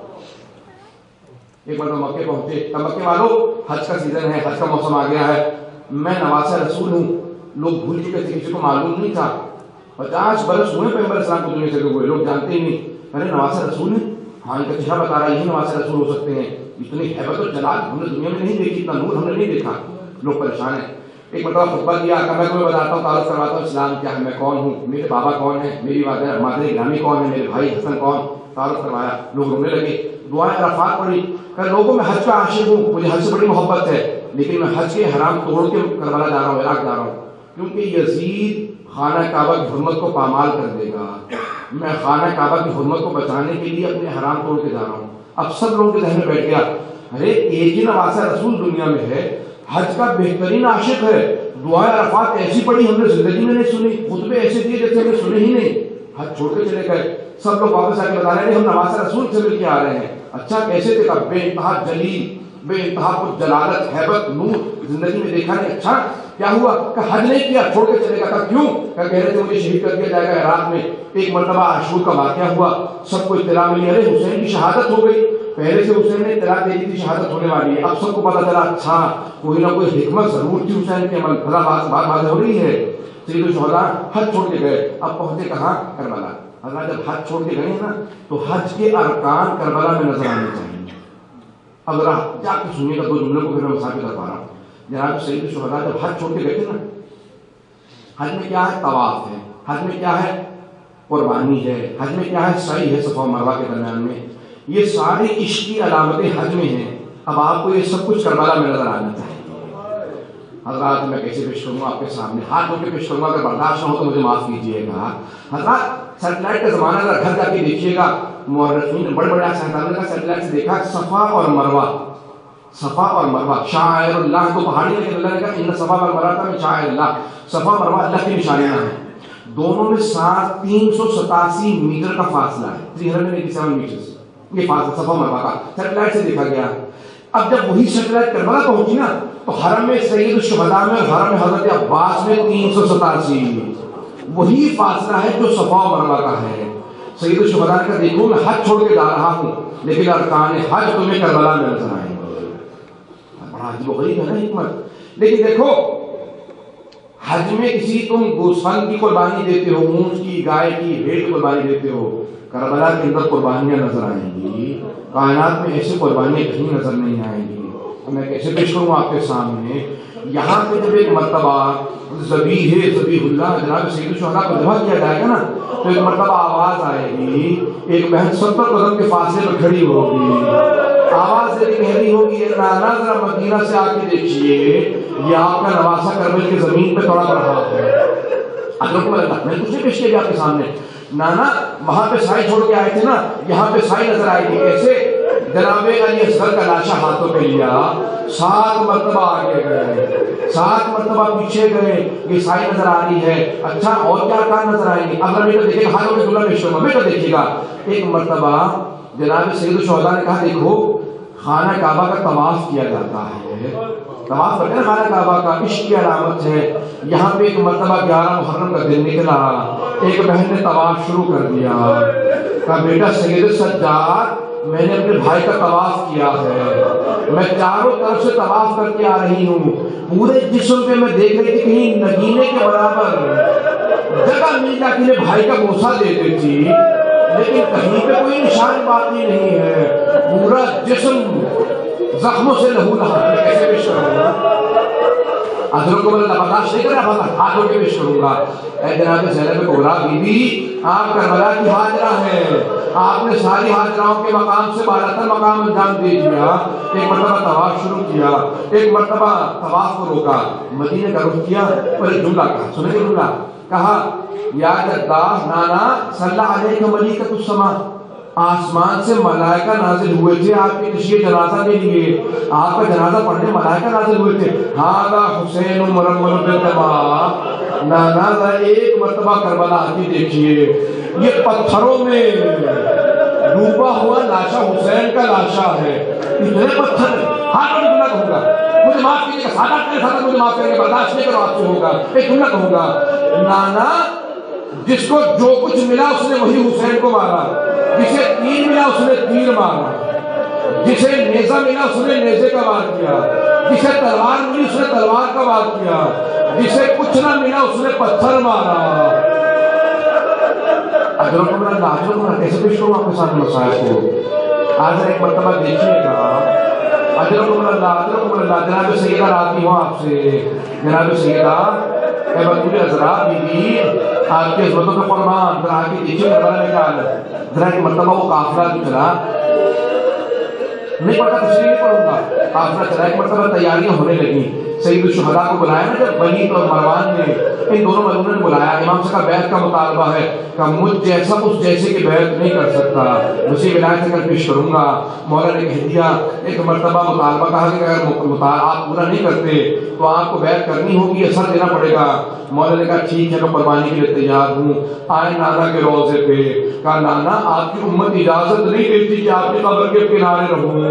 ایک مرتبہ مکے پہنچے, تب مکے والوں حج کا سیزن ہے, حج کا موسم آ گیا ہے, میں نواسہ رسول ہوں. لوگ بھول چکے تھے, کسی کو معلوم نہیں تھا. 50 برس ہوئے پیغمبر اسلام کو دنیا سے ہوئے, لوگ جانتے ہی نہیں. ارے نواسہ رسول ہیں, ہاں ان کا چہرہ بتا رہا ہے یہی نواسہ رسول ہو سکتے ہیں. اتنی حیبت و جلال ہم نے دنیا میں نہیں دیکھی, اتنا نور ہم نے نہیں دیکھا. لوگ پریشان ہیں. ایک مرتبہ خطبہ دیا, کہ میں تمہیں بتاتا ہوں, تعارف کرواتا ہوں اسلام کیا ہے, میں کون ہوں, میرے بابا کون ہے, میری مادر گرامی کون ہے, میرے بھائی حسن کون. تعارف کروایا, لوگ رونے لگے. دعائیں عرفات پڑھی, کہ لوگوں میں حج کا عاشق ہوں, مجھے حج سے بڑی محبت ہے, لیکن میں حج کے حرام توڑ کے کربلا جا رہا ہوں, عراق جا رہا ہوں, کیونکہ یزید خانہ کعبہ کی حرمت کو پامال کر دے گا. میں خانہ کعبہ کی حرمت کو بچانے کے لیے اپنے حرام توڑ کے جا رہا ہوں. اب سب لوگوں کے ذہن میں بیٹھ گیا, ارے ایک ہی نواسہ رسول دنیا میں ہے, حج کا بہترین عاشق ہے, دعائیں عرفات ایسی پڑھی ہم نے زندگی میں نہیں سنی, خطبے ایسے دیے جیسے ہم نے سنے ہی نہیں. حج چھوڑ کے چلے گئے. سب لوگ واپس آ کے بتا رہے ہیں ہم نواسہ رسول سے مل کے آ رہے ہیں. اچھا کیسے تھے؟ بے انتہا جلیل, بے انتہا کچھ جلالت, حیبت, نور زندگی میں دیکھا نہیں. اچھا کیا ہوا؟ کہ حج نہیں کیا, چھوڑ کے چلے گا. تھا کیوں؟ کہ کہہ رہے تھے مجھے شہید کر دیا جائے گا عراق میں. ایک مرتبہ عاشور کا واقعہ ہوا, سب کو اطلاع ملی, ارے حسین کی شہادت ہو گئی. پہلے سے حسین نے اطلاع دے دی تھی شہادت ہونے والی ہے. اب سب کو پتا چلا اچھا کوئی نہ کوئی حکمت ضرور تھی حسین کے عمل. بات واضح ہو رہی ہے. سید الشہداء حج چھوڑ کے گئے. اب پہنچے کہاں؟ کربلا. حضرات جب حج چھوڑ کے گئے نا تو حج کے ارکان کربلا میں نظر آنے چاہیے. اب ذرا جا کے سنیے گا دو جملوں کو، پھر میں مسافر کر پا رہا ہوں. جناب سید الشہداء جب حج چھوڑ کے گئے تھے نا، حج میں کیا ہے؟ طواف ہے. حج میں کیا ہے؟ قربانی ہے. حج میں کیا ہے؟ سعی ہے صفا و مروہ کے درمیان میں. یہ ساری عشق کی علامتیں حج میں ہیں. اب آپ کو یہ سب کچھ کربلا میں نظر آنا چاہیے. حضرات میں کیسے پیش کروں گا آپ کے سامنے؟ ہاتھ دھو کے پیش کروں گا، اگر برداشت نہ ہو تو مجھے معاف کیجیے گا. حضرات سیٹلائٹ کا زمانہ اگر گھر جا کے دیکھیے گا، مورخین بڑے بڑے سائنسدانوں نے سیٹلائٹ سے دیکھا صفا اور مروہ، صفا اور مروہ شعائر اللہ. تو پہاڑی لیکن اللہ نے کہا ان صفا اور مروہ من شعائر اللہ. صفا اور مروہ اللہ کی نشانیاں ہیں. دونوں میں 387 میٹر کا فاصلہ ہے. 387 میٹر یہ فاصلہ صفا مروہ کا سیٹلائٹ سے دیکھا گیا. اب جب وہی سیٹلائٹ کربلا پہنچی نا تو حرم میں سید الشہداء میں اور حرم حضرت عباس میں 387 وہی فاصلہ ہے جو صفا و مروہ کا ہے. سید الشہداء نے کہا دیکھو میں حج چھوڑ کے جا رہا ہوں لیکن ارکان حج تمہیں کربلا میں نظر آئیں گے. بڑا عجیب و غریب ہے نا حکمت. لیکن دیکھو حج میں کسی تم گوسفند کی قربانی دیتے ہو، اونٹ کی، گائے کی، بھیڑ کی قربانی دیتے ہو، کربلا کے اندر قربانیاں نظر آئیں گی. کائنات میں ایسی قربانیاں کہیں نظر نہیں آئیں گی. میں کیسے پیش کروں آپ کے سامنے؟ یہاں پہ جب ایک مرتبہ ذبیح اللہ جناب سید الشہداء کو ذبح کیا جائے گا نا تو ایک مرتبہ آواز آئے گی. ایک بہن 70 قدم کے فاصلے پر کھڑی ہوگی، آواز سے کہہ رہی ہوگی نانا ذرا مدینہ سے آ کے دیکھیے یہ آپ کا نواسہ کربلا کی زمین پہ تڑپ رہا ہے. میں کچھ پیش کیا آپ کے سامنے. نانا وہاں پہ سائی چھوڑ کے آئے تھے نا، یہاں پہ سائی نظر آئے گی. کیسے؟ جناب علی اصغر کا لاشا ہاتھوں پہ لیا، 7 مرتبہ آگے گئے، 7 مرتبہ پیچھے گئے، یہ سائی نظر آ رہی ہے. اچھا اور کیا کار نظر آئیں گے؟ اگر بیٹا دیکھے گا ہاتھوں پہ دلہا پیش کروں گا. بیٹا دیکھیے گا ایک مرتبہ جناب سید الشہداء نے کہا دیکھو خانہ کعبہ کا طواف کیا جاتا ہے. طواف کرتے ہیں خانہ کعبہ کا، عشق کی علامت ہے. یہاں پہ ایک مرتبہ 11 محرم کا دن نکلا، ایک بہن نے طواف شروع کر دیا. کہا بیٹا سید السجاد میں نے اپنے بھائی کا طواف کیا ہے، میں چاروں طرف سے طواف کر کے آ رہی ہوں. پورے جسم پہ میں دیکھ رہی تھی کہیں نگینے کے برابر جگہ مل جاتی ہے بھائی کا بوسہ دیتی تھی، لیکن کہیں پہ کوئی نشان باقی نہیں ہے. پورا جسم زخموں سے لہو لہا. کیسے پیش کروں گا؟ حضرت کو اللہ برداشت نہیں کر رہا، ہاتھوں کے پیش کروں گا. اے جناب زینب کبریٰ بی بی آپ کربلا کی حاجرہ ہیں، آپ نے ساری حاجراؤں کے مقام سے بالاتر مقام انجام دے دیا. ایک مرتبہ طواف شروع کیا، ایک مرتبہ طواف کو روکا، مدینے کا رخ کیا اور ایک جملہ کہا. سنیں گے جملہ؟ کہا یا جدہ نانا صلی علیہ ملیکۃ السماء، آسمان سے ملائکہ نازل ہوئے تھے آپ کے تشییع جنازہ کے لیے، آپ کا جنازہ پڑھنے ملائکہ نازل ہوئے تھے. ہاذا حسین مرمل بالدماء. نانا ذرا ایک مرتبہ کربلا آتی دیکھیے، یہ پتھروں میں ڈوبا ہوا لاشا حسین کا لاشا ہے. اتنے پتھر. ہاں میں جملہ کہوں گا، مجھے معاف کیجیے گا، سادہ مجھے معاف کریں گے، برداشت نہیں کرو آپ سے ہوگا. ایک جملہ کہوں گا، نانا جس کو جو کچھ ملا اس نے وہی حسین کو مارا، جسے تیر ملا اس نے تیر مارا، جسے نیزہ ملا اس نے نیزے کا وار کیا، جسے تلوار ملی اس نے تلوار کا وار کیا، جسے کچھ نہ ملا اس نے پتھر مارا. اجرکم اللہ کیسے پیش کروں آپ کے ساتھ مسائل کو؟ آج ایک مرتبہ دیکھیے گا. اجرکم اللہ جناب سیدہ راضی ہوں آپ سے. جناب سیدہ اے بطول حضرات بی بی آپ کی عظمتوں کا قربان. ذرا آ کے دیکھیے کربلا میں کیا حال ہے. ذرا ایک مرتبہ وہ قافلہ بھی چلا، نہیں پڑھتا تشریح نہیں پڑھوں گا. قافلہ چلا، ایک مرتبہ تیاریاں ہونے لگی. سید الشہداء کو بلایا نا جب ولید اور مروان نے، ان دونوں ملونوں نے بلایا. امام سے کہا بیعت کا مطالبہ ہے، کہ مجھ جیسا اس جیسے کی بیعت نہیں کر سکتا، مجھے ولایت کر پیش کروں گا. مولا نے کہہ دیا ایک مرتبہ مطالبہ، کہا کہ اگر آپ پورا نہیں کرتے تو آپ کو بیعت کرنی ہوگی، اثر دینا پڑے گا. مولا نے کہا ٹھیک ہے میں قربانی کے لیے تیار ہوں. آئے نانا کے روضے پہ، کہا نانا آپ کی امت اجازت نہیں دیتی کہ آپ کی قبر کے کنارے رہوں.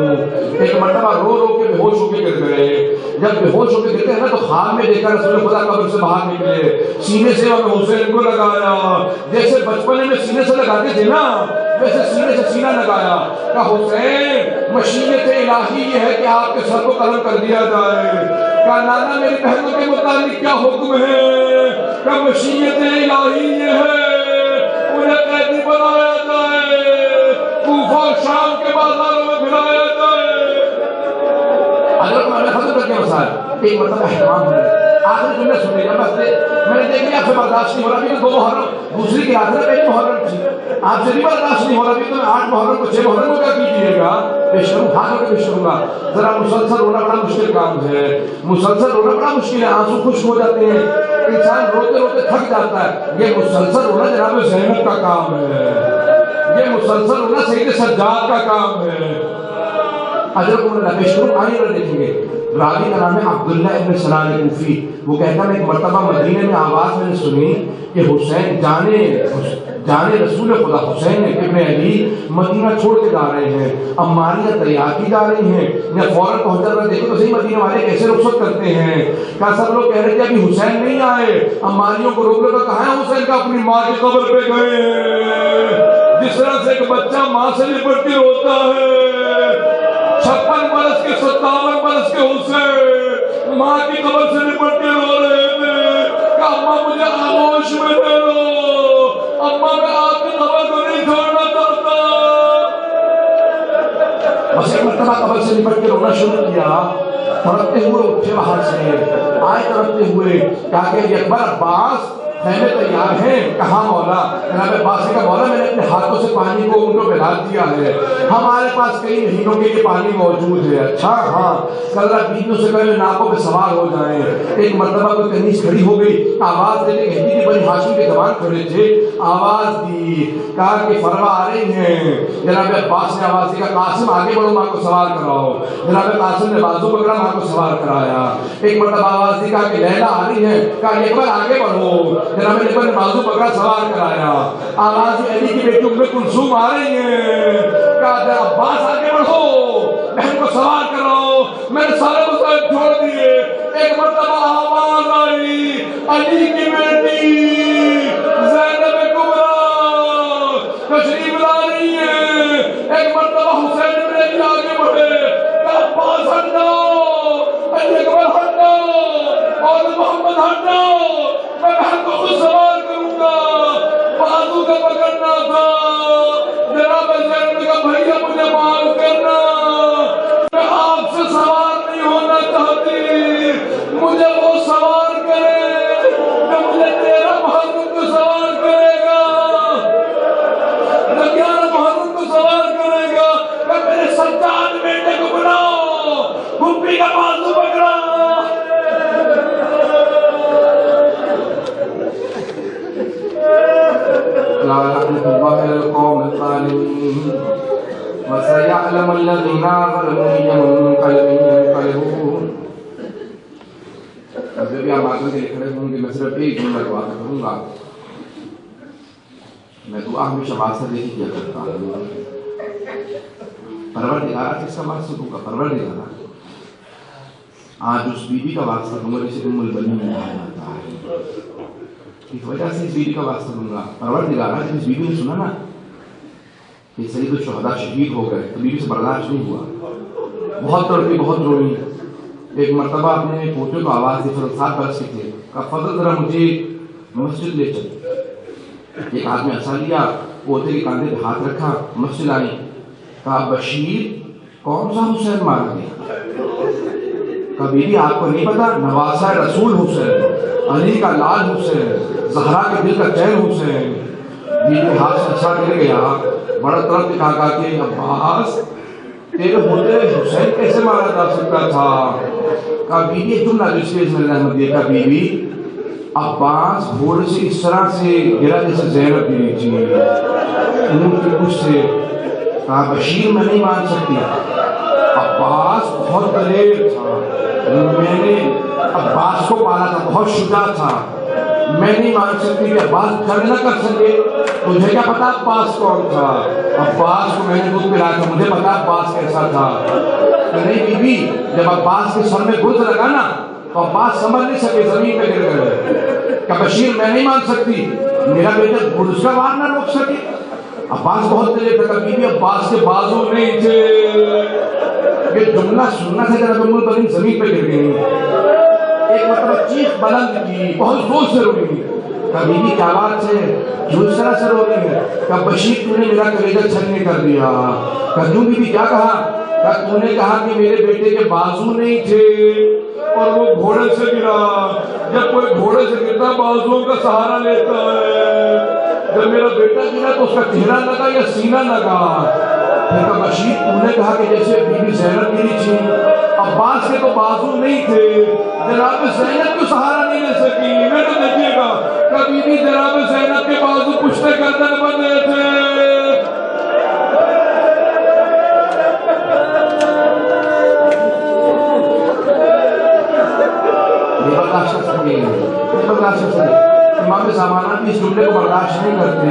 ایک مرتبہ رو رو کے بے ہوش ہو کے گر گئے. جب بے ہوش ہو کے گرتے ہیں نا تو خواب میں دیکھا رسول خدا قبر سے باہر نکلے، سینے سے حسین کو لگایا جیسے بچپنے میں سینے سے لگاتے تھے نا. ویسے سینے سے سینہ لگایا، کہا حسین مشیت الہی یہ ہے کہ آپ کے سر کو قلم کر دیا جائے۔ کہا نانا میری بہنوں کے متعلق کیا حکم ہے؟ کہا مشیت الہی یہ ہے انہیں قیدی بنایا جائے، کوفہ اور شام کے بازاروں میں پھرایا جائے۔ حضرت میں نے ختم کر کے مسائل ایک مرتبہ احتمام ہوئے، آخری جملے سنے گا بس میں نے دیکھ لیا آپ سے برداشت نہیں ہو رہا، ابھی تو 2 محرم دوسری کی رات میں 1 محرم تھی، آپ سے بھی برداشت نہیں ہو رہا، ابھی تو میں 8 محرم کو 6 محرم کو کیا کیجیے گا؟ پیش کروں، ہاتھ ہو کے پیش کروں گا۔ ذرا مسلسل رونا بڑا مشکل کام ہے، مسلسل رونا بڑا مشکل ہے، آنسو خشک ہو جاتے ہیں، انسان روتے روتے تھک جاتا ہے۔ یہ مسلسل رونا جناب زینب کا کام ہے، یہ مسلسل رونا سید سجاد کا کام ہے۔ حضرت عمر پیش کروں، آئیے اور دیکھیں گے۔ راوی کا نام ہے عبداللہ ابن سلال کوفی، وہ کہتا ہے ایک مرتبہ مدینے میں آواز میں نے سنی کہ حسین جانے رسول خدا حسین ابن علی مدینہ چھوڑ کے جا رہے ہیں، عماریہ تیار کی جا رہی ہیں، یا فوراً پہنچ کر دیکھو تو صحیح مدینہ والے کیسے رخصت کرتے ہیں۔ کہا سب لوگ کہہ رہے تھے ابھی حسین نہیں آئے، عماریوں کو روک لو، کہا ہے حسین کا اپنی ماں کی قبر پہ گئے ہیں۔ جس طرح سے ایک بچہ ماں سے لپٹ کے روتا ہے، 56 برس کے 57 برس کے حسین ماں کی قبر سے لپٹ کے رو رہے تھے کہ اماں مجھے آغوش میں دے دو، اماں میں آپ کی قبر کو نہیں چھوڑنا چاہتا۔ بس ایک مرتبہ قبر سے لپٹ کے رونا شروع کیا، تڑپتے ہوئے اٹھے باہر سے، آئے تڑپتے ہوئے، کہا کہ اکبر عباس خیمے تیار ہیں؟ کہاں مولا؟ جناب عباس نے کہا مولا میں نے اپنے ہاتھوں سے پانی کو اونٹوں پہ ڈال دیا ہے، ہمارے پاس کئی مہینوں کے لیے پانی موجود ہے۔ اچھا ہاں، کل رات بیتنے سے پہلے ناکوں پہ سوار ہو جائیں۔ ایک مرتبہ کوئی کنیز کھڑی ہو گئی، آواز دینے کہ ہندی بنی ہاشم کے جوان کھڑے تھے، آواز دی، کہا کہ فروا آ رہی ہیں۔ جناب عباس نے آواز دی، کہا قاسم آگے بڑھو ماں کو سوار کراؤ۔ جناب قاسم نے بازو پکڑا، ماں کو سوار کرایا۔ ایک مرتبہ آواز دی، کہا کہ لیلا آ رہی ہے، کہا اکبر آگے بڑھو، جناب اکبر نے بازو پکڑا، سوار کرایا۔ آواز دی علی کی بیٹی ام کلثوم آ رہی ہیں، کہا عباس آگے بڑھو، بہن کو سوار کراؤ، میں نے سارے مسائل چھوڑ دیے۔ ایک مرتبہ آواز آئی علی کی بیٹی زینب کبریٰ تشریف لا رہی ہے۔ ایک مرتبہ حسین ابن علی آگے بڑھے، کہا عباس ہٹ جاؤ، علی اکبر ہٹ جاؤ، اور محمد ہٹ جاؤ، میں بہن کو خود سوار کروں گا۔ بازو کا پکڑنا تھا، جناب زینب نے کہا بھیا مجھے معاف کرنا، میں آپ سے سوار نہیں ہونا چاہتی، مجھے وہ سوار کرے جو مجھے 13 محرم کو سوار کرے گا، 11 محرم کو سوار کرے گا۔ کہ میرے سجاد بیٹے کو بلاؤ، گھپی کا بازو پکڑا۔ لا لعنة الله على القوم الظالمين وسيعلم الذين ظلموا أي منقلب ينقلبون۔ اب جب آپ آگے کے لکھنے ہوں گے، میں صرف ایک جملہ دعا کروں گا۔ میں دعا ہمیشہ واسطہ دیکھی کیا کرتا ہوں، پروردگارہ کس کا واسطہ دوں گا؟ پروردگارہ آج اس بی بی کا واسطہ دوں گا جسے ام البنین میں کہا جاتا ہے، اس وجہ سے اس بیوی کا واسطہ دوں گا۔ پروردگارہ جب اس بیوی نے سنا نا کہ سید الشہداء شہید ہو گئے تو بیوی سے برداشت نہیں ہوا، بہت تڑپی، بہت روئی۔ ایک مرتبہ اپنے پوتے کو آواز دی، فضل 7 برس کے تھے، کہا فضل ذرا مجھے مسجد لے چل۔ ایک ہاتھ میں عصا لیا، پوتے کے کاندھے پہ ہاتھ رکھا، مسجد آئی، کہا بشیر کون سا حسین مارا گیا؟ کہا بیوی آپ کو نہیں پتا، نواسہ رسول حسین، علی کا لال حسین، زہرا کے دل کا چین حسین۔ بیوی ہاتھ سے عصا گر گیا، بڑا طرف دکھا کہ عباس تیرے ہوتے حسین کیسے مارا جا سکتا تھا؟ کہا بیوی ایک جملہ جو اس میں رحمت دیا، کہا بیوی عباس گھوڑے سے اس طرح سے گرا جیسے زینب گری تھی، اونٹ کی پشت سے۔ کہا بشیر میں نہیں مان سکتی، عباس بہت دلیر تھا، میں نے عباس کو پالا تھا، بہت شجاع تھا، میں نہیں مان سکتی کہ عباس جنگ نہ کر سکے۔ تجھے کیا پتا عباس کون تھا؟ عباس کو میں نے دودھ پلایا تھا، مجھے پتا عباس کیسا تھا۔ کہ نہیں بی بی، جب عباس کے سر میں گرز لگا نا تو عباس سمجھ نہیں سکے، زمین پہ گر گئے۔ کہ بشیر میں نہیں مان سکتی، میرا بیٹا گرز کا وار نہ روک سکے۔ عباس بہت تیرے تھا، بی بی عباس کے بازو نہیں تھے. یہ جملہ سننا تھا جناب ام البنین زمین پہ گر گئی. ایک مرتبہ چیخ بلند کی، بہت زور سے روئی. کہا بی بی کیا بات ہے، کیوں اس طرح سے رو رہی ہے؟ کہا بشیر تو نے میرا کلیجہ چھلنی کر دیا. کہا کیوں بی بی کیا کہا؟ کہا تو نے کہا کہ میرے بیٹے کے بازو نہیں تھے اور وہ گھوڑے سے گرا. جب کوئی گھوڑے سے گرتا بازوؤں کا سہارا لیتا ہے. جب میرا بیٹا گرا تو اس کا چہرہ لگا یا سینہ لگا. پھر کہا بشیر تو نے کہا کہ جیسے بی بی زینب گری تھی، عباس کے تو بازو نہیں تھے، جناب زینب کو سہارا نہیں لے سکی. میں تو دیکھیے گا کبھی بھی جناب زینب کے بازو پشتے گردن بندے تھے. امام زمانہ بھی اس جملے کو برداشت نہیں کرتے.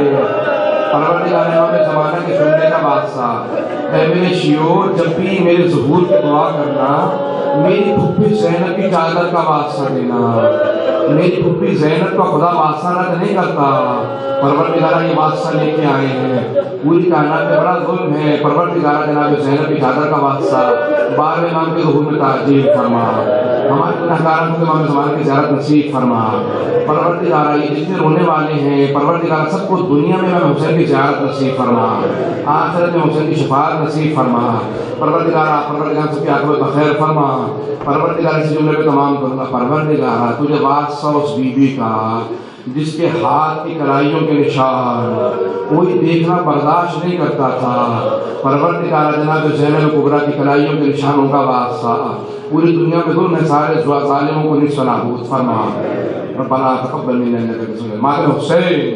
پروردگار امام زمانہ کے سننے کا بادشاہ، اے میرے شیعو جب بھی میرے ظہور کی دعا کرنا، میری پھپھی زینب کی چادر کا واسطہ دینا. میری پھپھی زینب کا خدا واسطہ رد نہیں کرتا. پروردگارہ یہ واسطہ لے کے آئے ہیں. پوری کائنات میں بڑا ظلم ہے. پروردگارہ جناب زینب کی چادر کا واسطہ 12ویں امام کے ظہور میں تعجیل فرما. ہمارے گنہگاروں کو امام زمانہ کی زیارت نصیب فرما. پروردگارہ یہ جتنے رونے والے ہیں، پروردگارہ سب کو دنیا میں امام حسین کی زیارت نصیب فرما، آخرت میں حسین کی شفاعت نصیب فرما. پروردگارہ سب کی عاقبت بخیر فرما. پروردگارہ اسی جملے پہ تمام کروں گا. پروردگارہ تجھے واسطہ اس بی بی کا جس کے ہاتھ کی کلائیوں کے نشان کوئی دیکھنا برداشت نہیں کرتا تھا. پروردگارہ جناب زینب کبریٰ کی کلائیوں کے نشانوں کا واسطہ پوری دنیا میں ظلم ہے سارے ظالموں کو نصف نابود فرما. ربنا تقبل منا انك انت السميع العليم. حسین